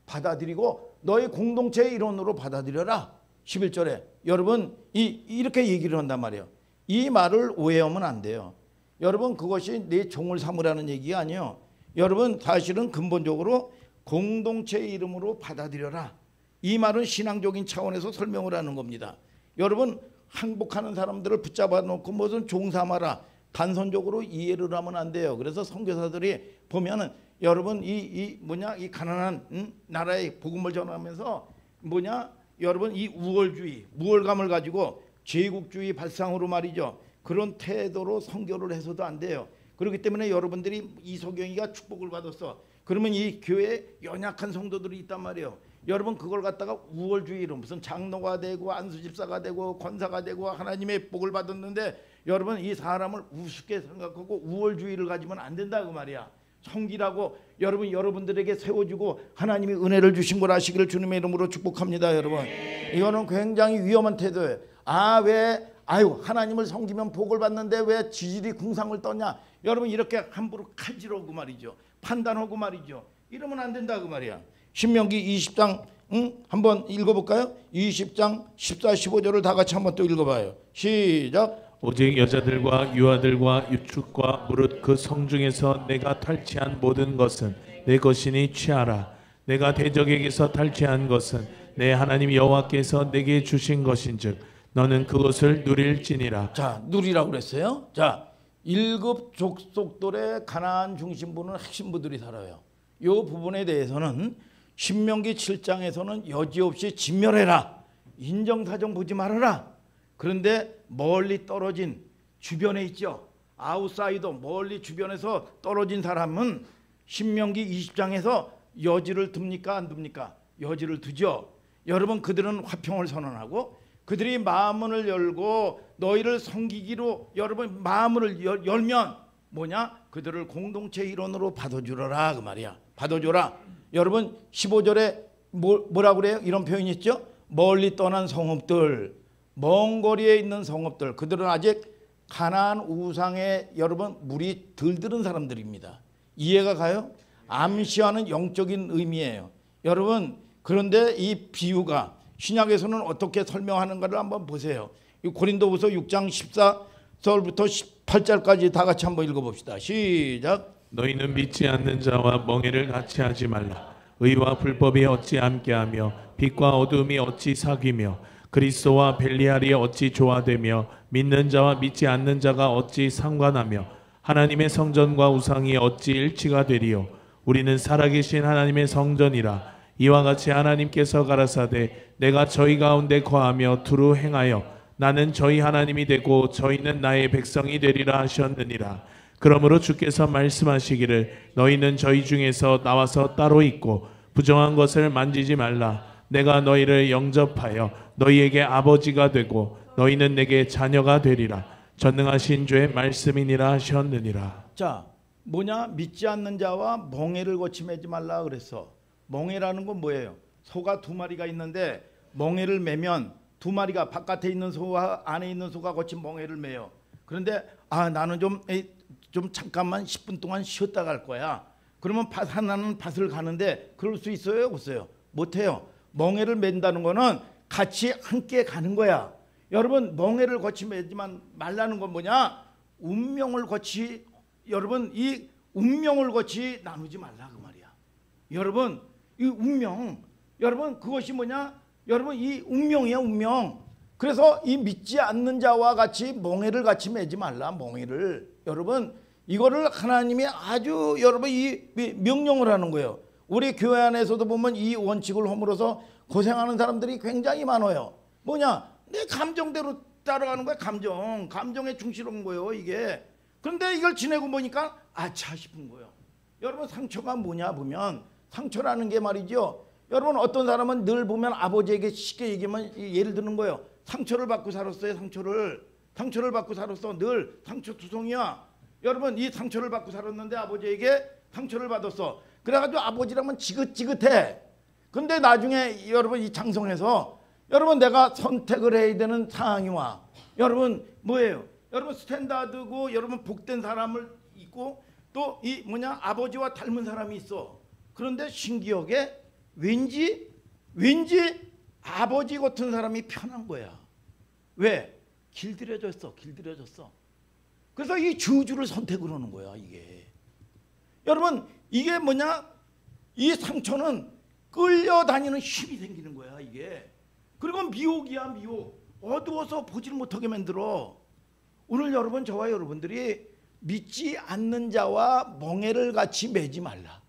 받아들이고 너희 공동체의 일원으로 받아들여라. 11절에 여러분 이렇게 얘기를 한단 말이에요. 이 말을 오해하면 안 돼요. 여러분 그것이 내 종을 삼으라는 얘기가 아니에요. 여러분 사실은 근본적으로 공동체의 이름으로 받아들여라. 이 말은 신앙적인 차원에서 설명을 하는 겁니다. 여러분 항복하는 사람들을 붙잡아 놓고 무슨 종삼아라 단선적으로 이해를 하면 안 돼요. 그래서 선교사들이 보면은 여러분 이 가난한 나라의 복음을 전하면서 여러분 이 우월주의 무월감을 가지고 제국주의 발상으로 말이죠. 그런 태도로 선교를 해서도 안 돼요. 그렇기 때문에 여러분들이 이소경이가 축복을 받았어. 그러면 이 교회에 연약한 성도들이 있단 말이에요. 여러분 그걸 갖다가 우월주의로 무슨 장로가 되고 안수집사가 되고 권사가 되고 하나님의 복을 받았는데 여러분 이 사람을 우습게 생각하고 우월주의를 가지면 안 된다 그 말이야. 성기라고 여러분들에게 세워주고 하나님이 은혜를 주신 걸 아시기를 주님의 이름으로 축복합니다. 여러분 이거는 굉장히 위험한 태도예요. 하나님을 섬기면 복을 받는데 왜 지질이 궁상을 떠냐. 여러분 이렇게 함부로 칼질하고 말이죠. 판단하고 말이죠. 이러면 안 된다 그 말이야. 신명기 20장 한번 읽어볼까요? 20장 14, 15절을 다 같이 한번 또 읽어봐요. 시작. 오직 여자들과 유아들과 유축과 무릇 그 성중에서 내가 탈취한 모든 것은 내 것이니 취하라. 내가 대적에게서 탈취한 것은 내 하나님 여호와께서 내게 주신 것인즉 너는 그것을 누릴지니라. 자 누리라고 그랬어요. 자 1급 족속들의 가나안 중심부는 핵심부들이 살아요. 이 부분에 대해서는 신명기 7장에서는 여지없이 진멸해라. 인정사정 보지 말아라. 그런데 멀리 떨어진 주변에 있죠. 아웃사이더 멀리 주변에서 떨어진 사람은 신명기 20장에서 여지를 둡니까 안 둡니까? 여지를 두죠. 여러분 그들은 화평을 선언하고 그들이 마음을 열고 너희를 섬기기로 여러분 마음을 열면 그들을 공동체 일원으로 받아주라 그 말이야. 받아줘라. 여러분 15절에 뭐라고 그래요? 이런 표현이 있죠. 멀리 떠난 성읍들, 먼 거리에 있는 성읍들, 그들은 아직 가나안 우상에 여러분 물이 덜 들은 사람들입니다. 이해가 가요? 암시하는 영적인 의미예요. 여러분 그런데 이 비유가 신약에서는 어떻게 설명하는가를 한번 보세요. 고린도후서 6장 14절부터 18절까지 다 같이 한번 읽어봅시다. 시작. 너희는 믿지 않는 자와 멍에를 같이 하지 말라. 의와 불법이 어찌 함께하며 빛과 어두움이 어찌 사귀며 그리스도와 벨리알이 어찌 조화되며 믿는 자와 믿지 않는 자가 어찌 상관하며 하나님의 성전과 우상이 어찌 일치가 되리요. 우리는 살아계신 하나님의 성전이라. 이와 같이 하나님께서 가라사대 내가 저희 가운데 거하며 두루 행하여 나는 저희 하나님이 되고 저희는 나의 백성이 되리라 하셨느니라. 그러므로 주께서 말씀하시기를 너희는 저희 중에서 나와서 따로 있고 부정한 것을 만지지 말라. 내가 너희를 영접하여 너희에게 아버지가 되고 너희는 내게 자녀가 되리라. 전능하신 주의 말씀이니라 하셨느니라. 자, 뭐냐? 믿지 않는 자와 멍에를 거치 매지 말라 그랬어. 멍에라는 건 뭐예요? 소가 두 마리가 있는데 멍에를 매면 두 마리가 바깥에 있는 소와 안에 있는 소가 거친 멍에를 매요. 그런데 나는 좀 잠깐만 10분 동안 쉬었다 갈 거야. 그러면 밭 하나는 밭을 가는데 그럴 수 있어요? 없어요? 못해요. 멍에를 맨다는 거는 같이 함께 가는 거야. 여러분, 멍에를 거치 매지만 말라는 건 뭐냐? 운명을 거치, 여러분, 이 운명을 거치 나누지 말라 그 말이야. 여러분, 이 운명, 여러분, 그것이 뭐냐? 여러분, 이 운명이야, 운명. 그래서 이 믿지 않는 자와 같이 멍에를 같이 매지 말라, 멍에를. 여러분, 이거를 하나님이 아주 여러분 이 명령을 하는 거예요. 우리 교회 안에서도 보면 이 원칙을 허물어서 고생하는 사람들이 굉장히 많아요. 뭐냐? 내 감정대로 따라가는 거야. 감정에 충실한 거예요, 이게. 그런데 이걸 지내고 보니까 아차 싶은 거예요. 여러분, 상처가 뭐냐 보면, 상처라는 게 말이죠. 여러분, 어떤 사람은 늘 보면 아버지에게 쉽게 얘기하면 예를 드는 거예요. 상처를 받고 살았어요. 상처를 받고 살았어. 늘 상처투성이야. 여러분, 이 상처를 받고 살았는데 아버지에게 상처를 받았어. 그래가지고 아버지라면 지긋지긋해. 근데 나중에 여러분 이 장성에서 여러분 내가 선택을 해야 되는 상황이 와. 여러분 뭐예요? 여러분 스탠다드고 여러분 복된 사람을 있고 또 이 뭐냐 아버지와 닮은 사람이 있어. 그런데 신기하게 왠지 아버지 같은 사람이 편한 거야. 왜? 길들여졌어. 그래서 이 저주를 선택을 하는 거야, 이게. 여러분, 이게 뭐냐? 이 상처는 끌려다니는 힘이 생기는 거야, 이게. 그리고 미혹이야, 미혹. 어두워서 보질 못하게 만들어. 오늘 여러분, 저와 여러분들이 믿지 않는 자와 멍에를 같이 매지 말라.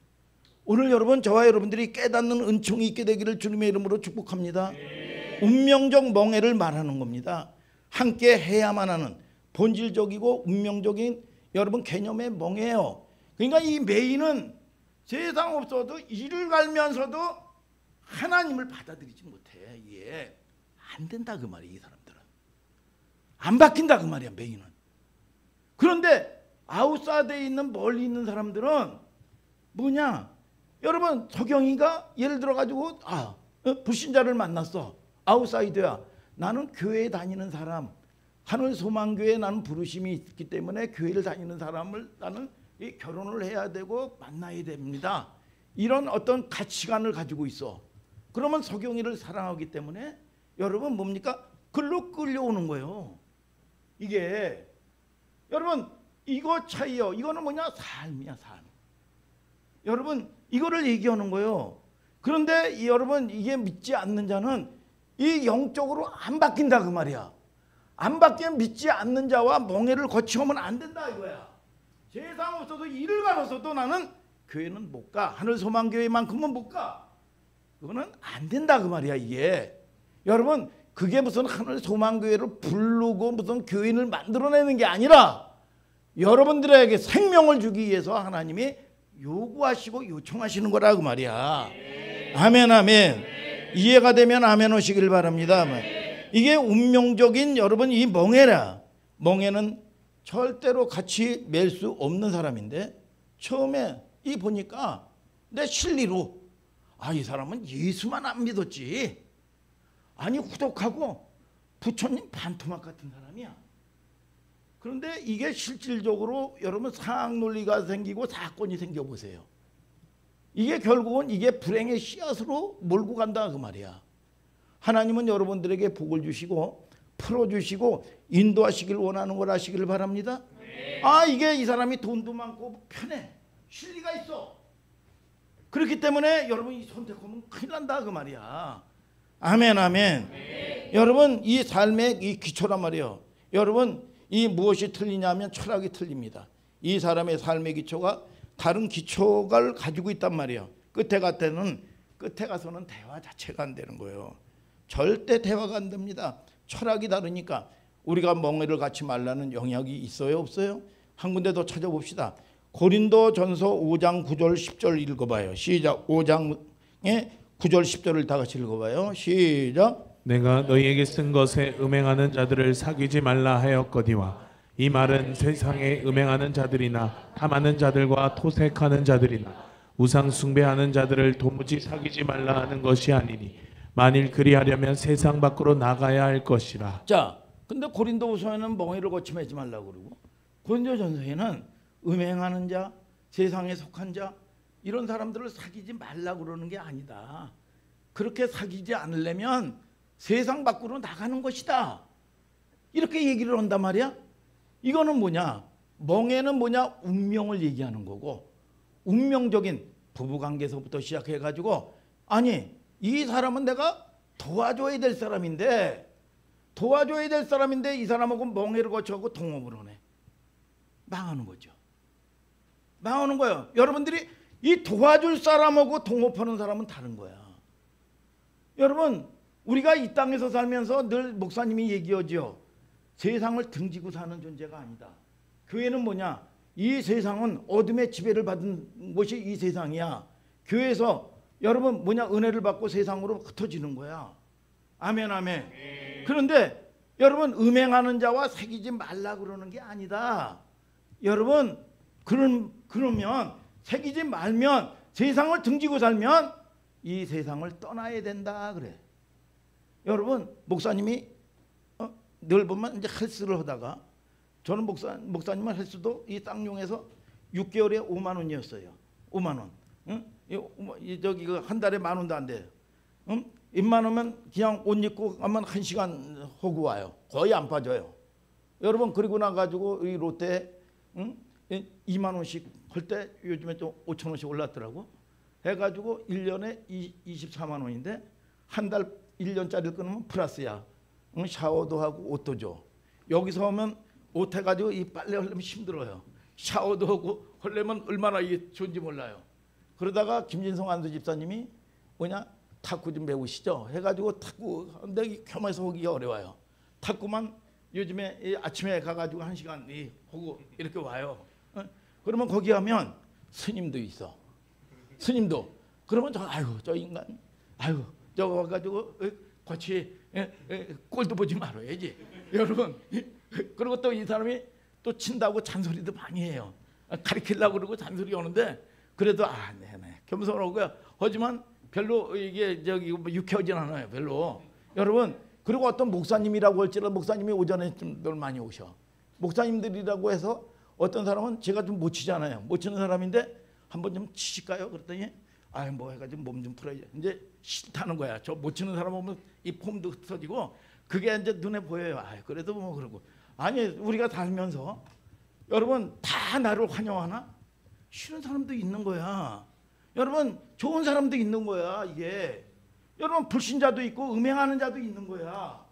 오늘 여러분, 저와 여러분들이 깨닫는 은총이 있게 되기를 주님의 이름으로 축복합니다. 운명적 멍에를 말하는 겁니다. 함께 해야만 하는 본질적이고 운명적인 여러분 개념의 멍에요. 그러니까 이 매인은 세상 없어도 이를 갈면서도 하나님을 받아들이지 못해. 이게 안 된다 그 말이야. 이 사람들은 안 바뀐다 그 말이야, 매인은. 그런데 아웃사이드에 있는 멀리 있는 사람들은 뭐냐? 여러분, 서경이가 예를 들어 가지고 불신자를 만났어. 아웃사이드야. 나는 교회에 다니는 사람, 하늘 소망교회에 나는 부르심이 있기 때문에 교회를 다니는 사람을 나는 결혼을 해야 되고 만나야 됩니다. 이런 어떤 가치관을 가지고 있어. 그러면 서경이를 사랑하기 때문에 여러분 뭡니까? 글로 끌려오는 거예요. 이게 여러분 이거 차이요. 이거는 뭐냐? 삶이야, 삶. 여러분 이거를 얘기하는 거예요. 그런데 여러분 이게 믿지 않는 자는 이 영적으로 안 바뀐다 그 말이야. 안 바뀌면 믿지 않는 자와 멍에를 거치오면 안 된다 이거야. 세상 없어도 일을 가서도 나는 교회는 못 가. 하늘소망교회만큼은 못 가. 그거는 안 된다 그 말이야, 이게. 여러분 그게 무슨 하늘소망교회를 부르고 무슨 교인을 만들어내는 게 아니라 여러분들에게 생명을 주기 위해서 하나님이 요구하시고 요청하시는 거라 그 말이야. 아멘, 아멘. 이해가 되면 아멘 하시길 바랍니다. 이게 운명적인 여러분 이 멍에라. 멍에는 절대로 같이 맬 수 없는 사람인데 처음에 이 보니까 내 실리로 이 사람은 예수만 안 믿었지. 아니 후덕하고 부처님 반토막 같은 사람이야. 그런데 이게 실질적으로 여러분 상학 논리가 생기고 사건이 생겨보세요. 이게 결국은 이게 불행의 씨앗으로 몰고 간다 그 말이야. 하나님은 여러분들에게 복을 주시고 풀어주시고 인도하시길 원하는 걸 아시길 바랍니다. 이게 이 사람이 돈도 많고 편해. 실리가 있어. 그렇기 때문에 여러분 이 선택하면 큰일 난다 그 말이야. 아멘, 아멘. 여러분 이 삶의 이 기초란 말이에요. 여러분 이 무엇이 틀리냐면 철학이 틀립니다. 이 사람의 삶의 기초가 다른 기초를 가지고 있단 말이에요. 끝에 가서는 대화 자체가 안 되는 거예요. 절대 대화가 안 됩니다. 철학이 다르니까. 우리가 멍에를 갖지 말라는 영역이 있어요, 없어요? 한 군데 더 찾아봅시다. 고린도전서 5장 9절 10절 읽어봐요. 시작. 5장의 9절 10절을 다 같이 읽어봐요. 시작. 내가 너희에게 쓴 것에 음행하는 자들을 사귀지 말라 하였거니와 이 말은 세상에 음행하는 자들이나 탐하는 자들과 토색하는 자들이나 우상 숭배하는 자들을 도무지 사귀지 말라 하는 것이 아니니 만일 그리하려면 세상 밖으로 나가야 할 것이라. 자, 근데 고린도후서에는 멍에를 거침하지 말라고 그러고 고린도전서에는 음행하는 자, 세상에 속한 자 이런 사람들을 사귀지 말라고 그러는 게 아니다. 그렇게 사귀지 않으려면 세상 밖으로 나가는 것이다. 이렇게 얘기를 한단 말이야. 이거는 뭐냐? 멍에는 뭐냐? 운명을 얘기하는 거고 운명적인 부부관계에서부터 시작해가지고 아니 이 사람은 내가 도와줘야 될 사람인데 이 사람하고 멍해를 거쳐가고 동업을 하네. 망하는 거죠. 망하는 거예요. 여러분들이 이 도와줄 사람하고 동업하는 사람은 다른 거야. 여러분 우리가 이 땅에서 살면서 늘 목사님이 얘기하죠. 세상을 등지고 사는 존재가 아니다. 교회는 뭐냐? 이 세상은 어둠의 지배를 받은 곳이 이 세상이야. 교회에서 여러분 뭐냐? 은혜를 받고 세상으로 흩어지는 거야. 아멘 아멘. 그런데 여러분 음행하는 자와 사귀지 말라 그러는 게 아니다. 여러분 그러면 사귀지 말면 세상을 등지고 살면 이 세상을 떠나야 된다 그래. 여러분 목사님이 늘 보면 이제 헬스를 하다가 저는 목사님은 헬스도 이 쌍용에서 6개월에 5만 원이었어요. 5만 원. 응? 저기 한 달에 10,000원도 안 돼요. 응? 입만 오면 그냥 옷 입고 가면 1시간 하고 와요. 거의 안 빠져요. 여러분 그리고 나가지고 이 롯데 2만 원씩 할 때 요즘에 좀 5천 원씩 올랐더라고. 해가지고 1년에 24만 원인데 한 달 1년짜리를 끊으면 플러스야. 응? 샤워도 하고 옷도 줘. 여기서 오면 옷 해가지고 이 빨래 하려면 힘들어요. 샤워도 하고 하려면 얼마나 이게 좋은지 몰라요. 그러다가 김진성 안수 집사님이 뭐냐 탁구 좀 배우시죠 해가지고 탁구 근데 겸해서 하기가 어려워요. 탁구만 요즘에 아침에 가가지고 1시간 하고 이렇게 와요. 그러면 거기 가면 스님도 있어. 스님도 그러면 저 인간 저거 와가지고 같이 꼴도 보지 말아야지 여러분. 그리고 또 이 사람이 또 친다고 잔소리도 많이 해요. 가르치려고 그러고 잔소리 오는데 그래도 네네 겸손하고요. 하지만 별로 이게 저기 유쾌하진 않아요. 별로. 여러분 그리고 어떤 목사님이라고 할지라도 목사님이 오전에 좀 늘 많이 오셔. 목사님들이라고 해서 어떤 사람은 제가 좀 못 치잖아요. 못 치는 사람인데 한번 좀 치실까요? 그랬더니 뭐 해가지고 몸 좀 풀어야지. 이제 싫다는 거야. 저 못 치는 사람 보면 이 폼도 흩어지고 그게 이제 눈에 보여요. 그래도 뭐 그러고 아니 우리가 살면서 여러분 다 나를 환영하나? 싫은 사람도 있는 거야. 여러분 좋은 사람도 있는 거야. 이게 여러분 불신자도 있고 음행하는 자도 있는 거야.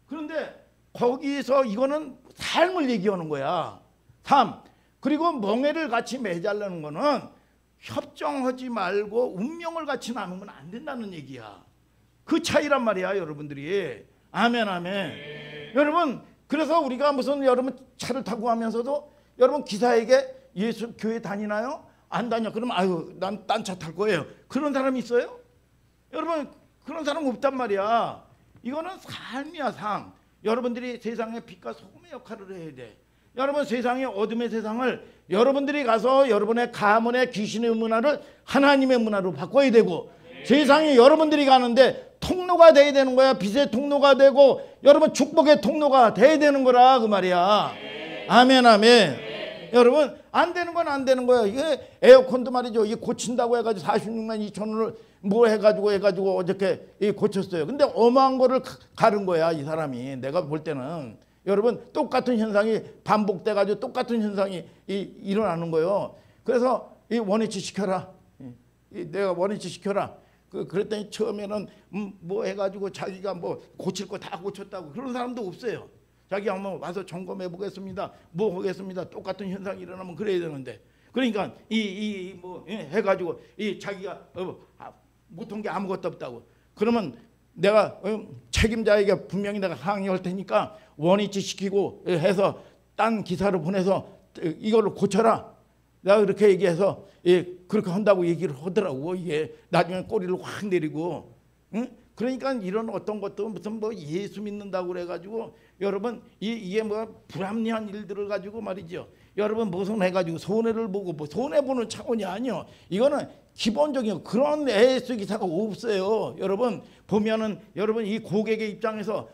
그런데 거기서 이거는 삶을 얘기하는 거야. 삶. 그리고 멍에를 같이 매자려는 거는 협정하지 말고 운명을 같이 나누면 안 된다는 얘기야. 그 차이란 말이야 여러분들이. 아멘 아멘. 여러분 그래서 우리가 무슨 여러분 차를 타고 하면서도 여러분 기사에게 예수 교회 다니나요? 안 다녀. 그러면 난 딴 차 탈 거예요. 그런 사람이 있어요? 여러분 그런 사람 없단 말이야. 이거는 삶이야 삶. 여러분들이 세상의 빛과 소금의 역할을 해야 돼. 여러분 세상의 어둠의 세상을 여러분들이 가서 여러분의 가문의 귀신의 문화를 하나님의 문화로 바꿔야 되고 세상에 여러분들이 가는데 통로가 돼야 되는 거야. 빛의 통로가 되고 여러분 축복의 통로가 돼야 되는 거라 그 말이야. 아멘 아멘. 여러분 안 되는 건 안 되는 거야. 이게 에어컨도 말이죠. 이게 고친다고 해가지고 46만 2천 원을 뭐 해가지고 어저께 고쳤어요. 근데 어마한 거를 가른 거야 이 사람이. 내가 볼 때는 여러분 똑같은 현상이 반복돼가지고 똑같은 현상이 일어나는 거예요. 그래서 이 원위치 시켜라. 내가 원위치 시켜라. 그랬더니 처음에는 뭐 해가지고 자기가 뭐 고칠 거 다 고쳤다고 그런 사람도 없어요. 자기 한번 와서 점검해 보겠습니다. 뭐 하겠습니다. 똑같은 현상이 일어나면 그래야 되는데. 그러니까 뭐 해가지고 자기가 못한 게 아무것도 없다고. 그러면 내가 책임자에게 분명히 내가 항의할 테니까 원위치 시키고 해서 딴 기사를 보내서 이거를 고쳐라. 내가 그렇게 얘기해서 그렇게 한다고 얘기를 하더라고. 이게 나중에 꼬리를 확 내리고. 응? 그러니까 이런 어떤 것도 무슨 뭐 예수 믿는다고 그래가지고 여러분 이게 뭐 불합리한 일들을 가지고 말이죠. 여러분 무슨 해가지고 손해를 보고 뭐 손해 보는 차원이 아니요. 이거는 기본적인 그런 AS 기사가 없어요. 여러분 보면은 여러분 이 고객의 입장에서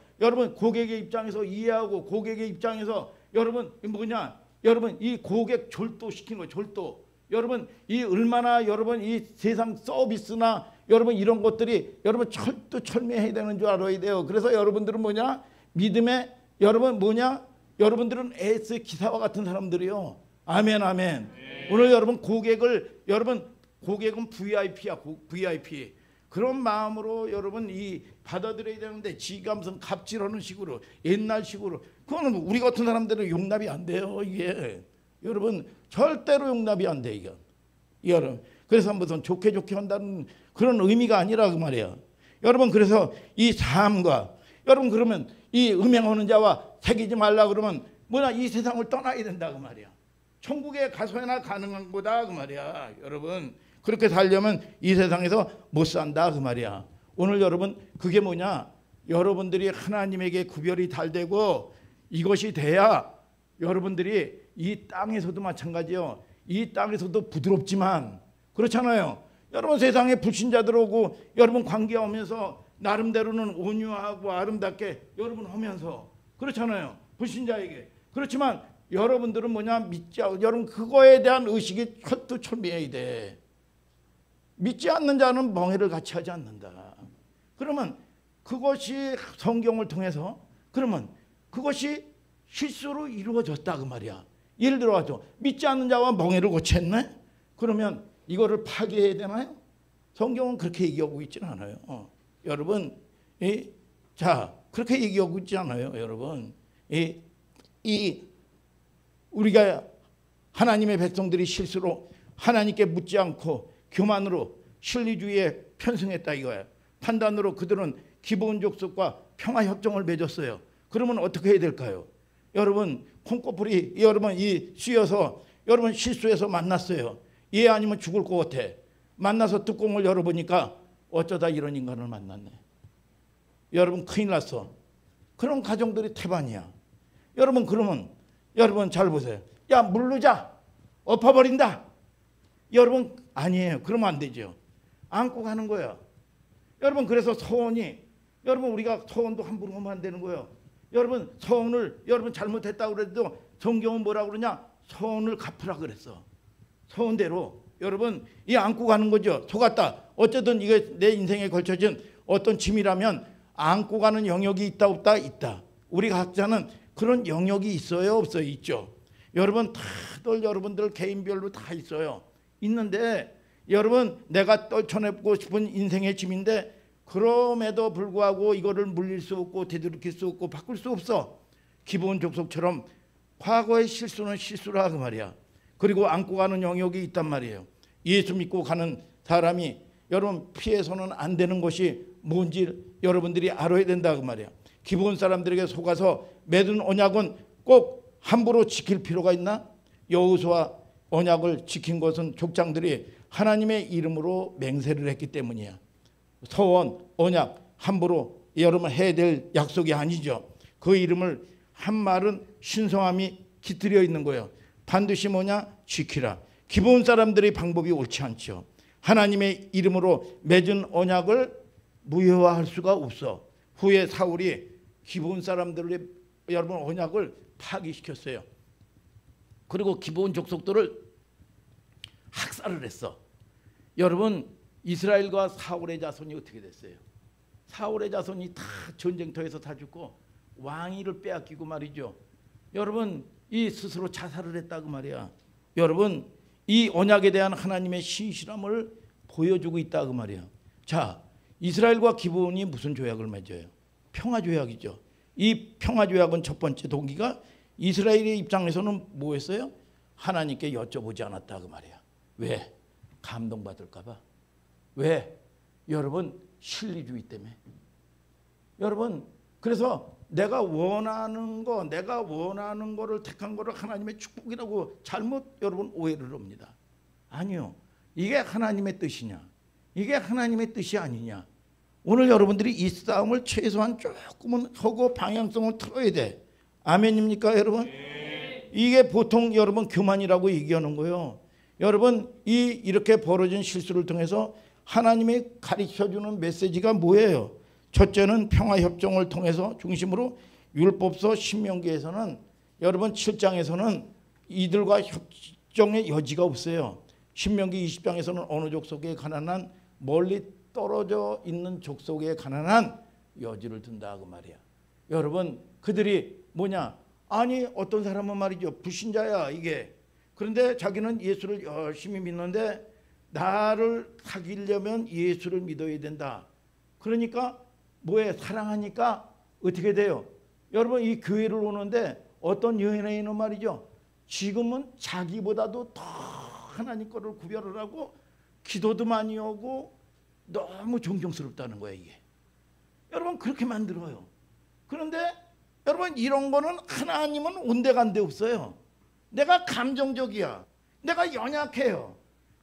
이해하고 고객의 입장에서 여러분 뭐냐? 여러분 이 고객 졸도시킨 거 졸도. 여러분 이 얼마나 여러분 이 세상 서비스나 여러분 이런 것들이 여러분 철두철미해야 되는 줄 알아야 돼요. 그래서 여러분들은 뭐냐? 믿음의 여러분 뭐냐? 여러분들은 AS 기사와 같은 사람들이요. 아멘 아멘. 네. 오늘 여러분 고객은 VIP야 VIP. 그런 마음으로 여러분 이 받아들여야 되는데 지감성 갑질하는 식으로 옛날식으로 그거는 우리 같은 사람들은 용납이 안 돼요. 이게 여러분 절대로 용납이 안 돼 이거. 여러분 그래서 무슨 좋게 한다는 그런 의미가 아니라 그 말이야. 여러분 그래서 이 삶과 여러분 그러면 이 음행하는 자와 새기지 말라 그러면 뭐냐 이 세상을 떠나야 된다 그 말이야. 천국에 가서야 가능한 거다 그 말이야. 여러분 그렇게 살려면 이 세상에서 못 산다 그 말이야. 오늘 여러분 그게 뭐냐? 여러분들이 하나님에게 구별이 잘 되고 이것이 돼야 여러분들이 이 땅에서도 마찬가지요. 이 땅에서도 부드럽지만 그렇잖아요. 여러분 세상에 불신자들 오고 여러분 관계하면서 나름대로는 온유하고 아름답게 여러분 하면서 그렇잖아요. 불신자에게. 그렇지만 여러분들은 뭐냐 믿지 여러분 그거에 대한 의식이 철두철미해야 돼. 믿지 않는 자는 멍해를 같이 하지 않는다. 그러면 그것이 성경을 통해서 그러면 그것이 실수로 이루어졌다 그 말이야. 예를 들어서 믿지 않는 자와 멍해를 고쳤네. 그러면 이거를 파괴해야 되나요? 성경은 그렇게 얘기하고 있지는 않아요. 여러분, 자 그렇게 얘기하고 있지 않아요, 여러분. 우리가 하나님의 백성들이 실수로 하나님께 묻지 않고 교만으로 진리주의에 편승했다 이거예요. 판단으로 그들은 기본 족속과 평화 협정을 맺었어요. 그러면 어떻게 해야 될까요? 여러분 콩꺼풀이 여러분 이 씌어서 여러분 실수해서 만났어요. 얘 아니면 죽을 것 같아. 만나서 뚜껑을 열어보니까 어쩌다 이런 인간을 만났네. 여러분 큰일 났어. 그런 가정들이 태반이야. 여러분 그러면 여러분 잘 보세요. 야 물르자 엎어버린다. 여러분 아니에요. 그러면 안 되죠. 안고 가는 거야. 여러분 그래서 서원이 여러분 우리가 서원도 함부로 하면 안 되는 거예요. 여러분 서원을 여러분 잘못했다고 그래도 성경은 뭐라고 그러냐? 서원을 갚으라 그랬어. 서원대로 여러분 이 안고 가는 거죠. 속았다. 어쨌든 이게 내 인생에 걸쳐진 어떤 짐이라면 안고 가는 영역이 있다 없다? 있다. 우리 각자는 그런 영역이 있어요 없어요? 있죠. 여러분 다들 여러분들 개인별로 다 있어요. 있는데 여러분 내가 떨쳐내고 싶은 인생의 짐인데 그럼에도 불구하고 이거를 물릴 수 없고 되돌이킬 수 없고 바꿀 수 없어. 기본 족속처럼 과거의 실수는 실수라 그 말이야. 그리고 안고 가는 영역이 있단 말이에요. 예수 믿고 가는 사람이 여러분 피해서는 안 되는 것이 뭔지 여러분들이 알아야 된다 그 말이야. 기본 사람들에게 속아서 맺은 언약은 꼭 함부로 지킬 필요가 있나? 여호수아 언약을 지킨 것은 족장들이 하나님의 이름으로 맹세를 했기 때문이야. 서원, 언약 함부로 여러분 해야 될 약속이 아니죠. 그 이름을 한 말은 신성함이 깃들여 있는 거예요. 반드시 뭐냐? 지키라. 기본 사람들의 방법이 옳지 않죠. 하나님의 이름으로 맺은 언약을 무효화할 수가 없어. 후에 사울이 기본 사람들의 여러분 언약을 파기시켰어요. 그리고 기본 족속들을 학살을 했어. 여러분 이스라엘과 사울의 자손이 어떻게 됐어요? 사울의 자손이 다 전쟁터에서 다 죽고 왕위를 빼앗기고 말이죠. 여러분 이 스스로 자살을 했다고 말이야. 여러분 이 언약에 대한 하나님의 신실함을 보여주고 있다고 말이야. 자, 이스라엘과 기브온이 무슨 조약을 맺어요? 평화조약이죠. 이 평화조약은 첫 번째 동기가 이스라엘의 입장에서는 뭐였어요? 하나님께 여쭤보지 않았다 그 말이야. 왜? 감동받을까 봐. 왜? 여러분 신리주의 때문에. 여러분 그래서 내가 원하는 거를 택한 거를 하나님의 축복이라고 잘못 여러분 오해를 합니다. 아니요. 이게 하나님의 뜻이냐? 이게 하나님의 뜻이 아니냐? 오늘 여러분들이 이 싸움을 최소한 조금은 하고 방향성을 틀어야 돼. 아멘입니까 여러분? 이게 보통 여러분 교만이라고 얘기하는 거예요. 여러분 이렇게 벌어진 실수를 통해서 하나님이 가르쳐주는 메시지가 뭐예요? 첫째는 평화협정을 통해서 중심으로 율법서 신명기에서는 여러분 7장에서는 이들과 협정의 여지가 없어요. 신명기 20장에서는 어느 족속에 가난한 멀리 떨어져 있는 족속에 가난한 여지를 둔다 그 말이야. 여러분 그들이 뭐냐? 아니 어떤 사람은 말이죠. 불신자야 이게. 그런데 자기는 예수를 열심히 믿는데 나를 사귀려면 예수를 믿어야 된다. 그러니까 뭐에 사랑하니까 어떻게 돼요? 여러분 이 교회를 오는데 어떤 연예인은 말이죠. 지금은 자기보다도 더 하나님 거를 구별을 하고 기도도 많이 오고 너무 존경스럽다는 거예요 이게. 여러분 그렇게 만들어요. 그런데 여러분 이런 거는 하나님은 온데간데 없어요. 내가 감정적이야. 내가 연약해요.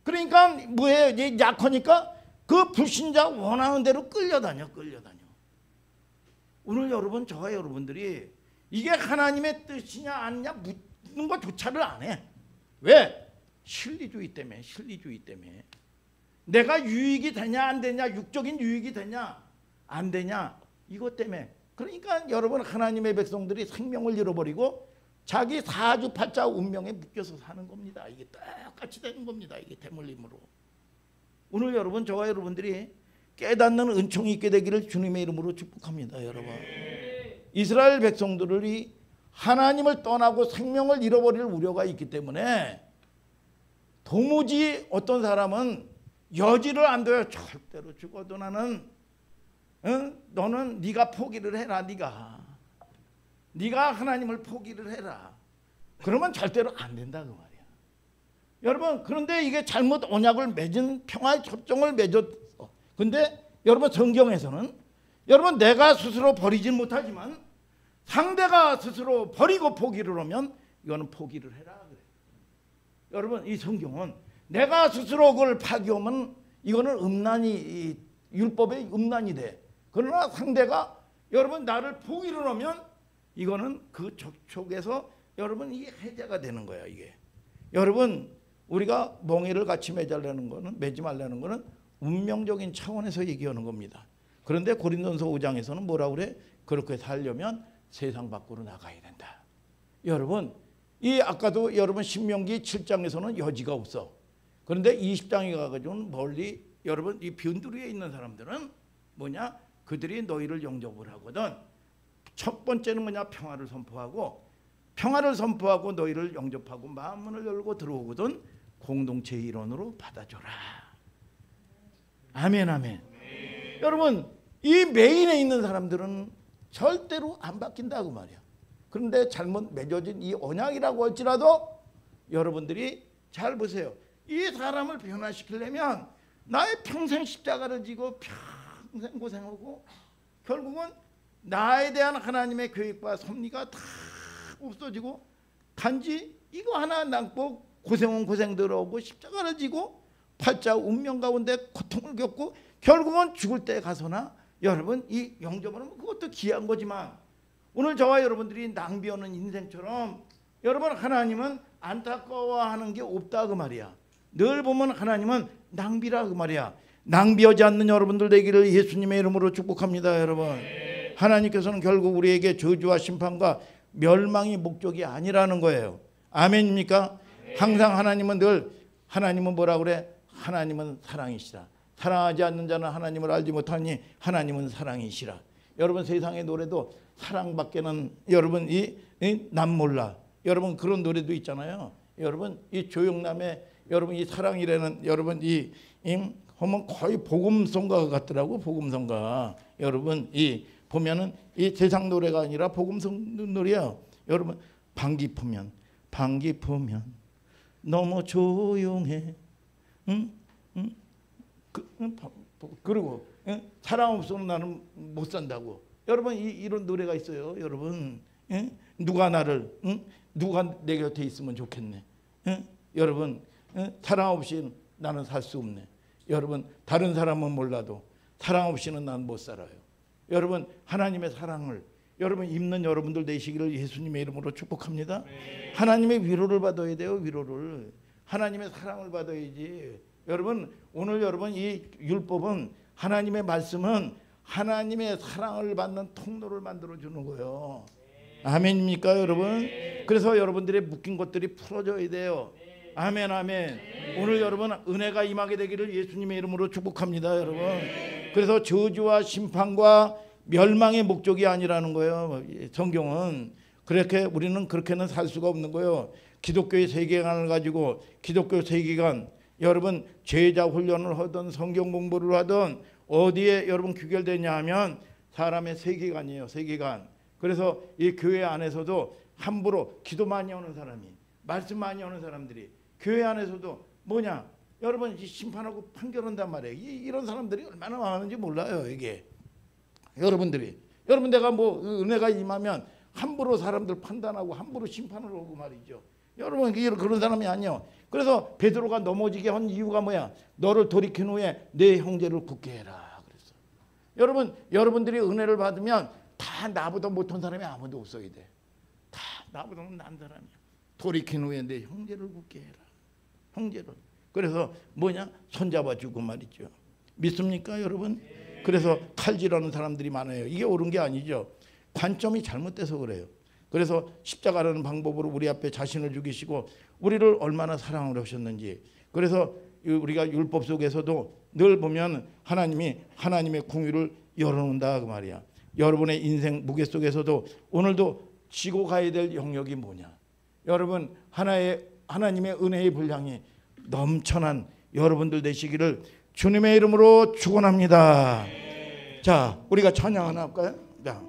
그러니까 뭐예요? 약하니까 그 불신자 원하는 대로 끌려다녀. 오늘 여러분 저와 여러분들이 이게 하나님의 뜻이냐 아니냐 묻는 것조차를 안 해. 왜? 실리주의 때문에. 내가 유익이 되냐 안 되냐, 육적인 유익이 되냐 안 되냐 이것 때문에. 그러니까 여러분 하나님의 백성들이 생명을 잃어버리고 자기 사주팔자 운명에 묶여서 사는 겁니다. 이게 똑같이 되는 겁니다. 이게 대물림으로. 오늘 여러분 저와 여러분들이 깨닫는 은총이 있게 되기를 주님의 이름으로 축복합니다. 여러분 이스라엘 백성들이 하나님을 떠나고 생명을 잃어버릴 우려가 있기 때문에 도무지 어떤 사람은 여지를 안 둬요. 절대로 죽어도 나는 너는 네가 포기를 해라. 네가 하나님을 포기를 해라. 그러면 절대로 안 된다 그 말이야. 여러분 그런데 이게 잘못 언약을 맺은 평화의 협정을 맺었어. 근데 여러분 성경에서는 여러분 내가 스스로 버리진 못하지만 상대가 스스로 버리고 포기를 하면 이거는 포기를 해라 그래. 여러분 이 성경은 내가 스스로 그걸 파기하면 이거는 음란이 율법의 음란이 돼. 그러나 상대가 여러분 나를 포기를 하면 이거는 그 족속에서 여러분 이게 해제가 되는 거야 이게. 여러분 우리가 멍에를 같이 매지 말라는 거는 운명적인 차원에서 얘기하는 겁니다. 그런데 고린도전서 5장에서는 뭐라 그래? 그렇게 살려면 세상 밖으로 나가야 된다. 여러분 이 아까도 여러분 신명기 7장에서는 여지가 없어. 그런데 20장에 가가지고는 멀리 여러분 이 변두리에 있는 사람들은 뭐냐? 그들이 너희를 영접을 하거든. 첫 번째는 뭐냐? 평화를 선포하고 너희를 영접하고 마음문을 열고 들어오거든 공동체의 일원으로 받아줘라. 아멘. 여러분 이 메인에 있는 사람들은 절대로 안 바뀐다고 말이야. 그런데 잘못 맺어진 이 언약이라고 할지라도 여러분들이 잘 보세요. 이 사람을 변화시키려면 나의 평생 십자가를 지고 평생 고생하고 결국은 나에 대한 하나님의 계획과 섭리가 다 없어지고 단지 이거 하나 남고 고생은 고생대로 하고 십자가를 지고 팔자 운명 가운데 고통을 겪고 결국은 죽을 때 가서나 여러분 이 영접을 하면 그것도 귀한 거지만 오늘 저와 여러분들이 낭비하는 인생처럼 여러분 하나님은 안타까워하는 게 없다 그 말이야. 늘 보면 하나님은 낭비라 그 말이야. 낭비하지 않는 여러분들 되기를 예수님의 이름으로 축복합니다. 여러분 하나님께서는 결국 우리에게 저주와 심판과 멸망이 목적이 아니라는 거예요. 아멘입니까? 항상 하나님은 뭐라 그래? 하나님은 사랑이시라. 사랑하지 않는 자는 하나님을 알지 못하니 하나님은 사랑이시라. 여러분 세상의 노래도 사랑밖에는 여러분 난 몰라. 여러분 그런 노래도 있잖아요. 여러분 이 조영남의 여러분 이 사랑이라는 여러분 보면 거의 복음성가 같더라고. 복음성가. 여러분 보면은 이 세상 노래가 아니라 복음성 노래야. 여러분 방귀 푸면 너무 조용해. 그리고 사랑 없으면 나는 못 산다고. 여러분 이런 노래가 있어요. 여러분 예? 누가 나를 누가 내 곁에 있으면 좋겠네. 예? 여러분 사랑 없이 나는 살 수 없네. 여러분 다른 사람은 몰라도 사랑 없이는 난 못 살아요. 여러분 하나님의 사랑을 여러분 입는 여러분들 되시기를 예수님의 이름으로 축복합니다. 하나님의 위로를 받아야 돼요. 위로를. 하나님의 사랑을 받아야지. 여러분 오늘 여러분 이 율법은 하나님의 말씀은 하나님의 사랑을 받는 통로를 만들어 주는 거예요. 아멘입니까 여러분? 그래서 여러분들의 묶인 것들이 풀어져야 돼요. 아멘 아멘. 오늘 여러분 은혜가 임하게 되기를 예수님의 이름으로 축복합니다 여러분. 그래서 저주와 심판과 멸망의 목적이 아니라는 거예요. 성경은 그렇게 우리는 그렇게는 살 수가 없는 거예요. 기독교의 세계관을 가지고 기독교 세계관 여러분 제자 훈련을 하든 성경 공부를 하든 어디에 여러분 귀결되냐 하면 사람의 세계관이에요. 세계관. 그래서 이 교회 안에서도 함부로 기도 많이 하는 사람이 말씀 많이 하는 사람들이 교회 안에서도 뭐냐 여러분 심판하고 판결한단 말이에요. 이런 사람들이 얼마나 많은지 몰라요. 이게 여러분들이 여러분 내가 뭐 은혜가 임하면 함부로 사람들 판단하고 함부로 심판을 하고 말이죠. 여러분 그런 사람이 아니에요. 그래서 베드로가 넘어지게 한 이유가 뭐야? 너를 돌이킨 후에 내 형제를 굳게 해라 그랬어. 여러분 여러분들이 은혜를 받으면 다 나보다 못한 사람이 아무도 없어야 돼. 다 나보다 난 사람이야. 돌이킨 후에 내 형제를 굳게 해라. 형제를. 그래서 뭐냐? 손잡아주고 말이죠. 믿습니까 여러분? 그래서 칼질하는 사람들이 많아요. 이게 옳은 게 아니죠. 관점이 잘못돼서 그래요. 그래서 십자가라는 방법으로 우리 앞에 자신을 죽이시고 우리를 얼마나 사랑을 하셨는지. 그래서 우리가 율법 속에서도 늘 보면 하나님이 하나님의 궁유를 열어놓는다 그 말이야. 여러분의 인생 무게 속에서도 오늘도 지고 가야 될 영역이 뭐냐? 여러분 하나님의 은혜의 분량이 넘쳐난 여러분들 되시기를 주님의 이름으로 축원합니다. 자, 우리가 찬양 하나 할까요? 자.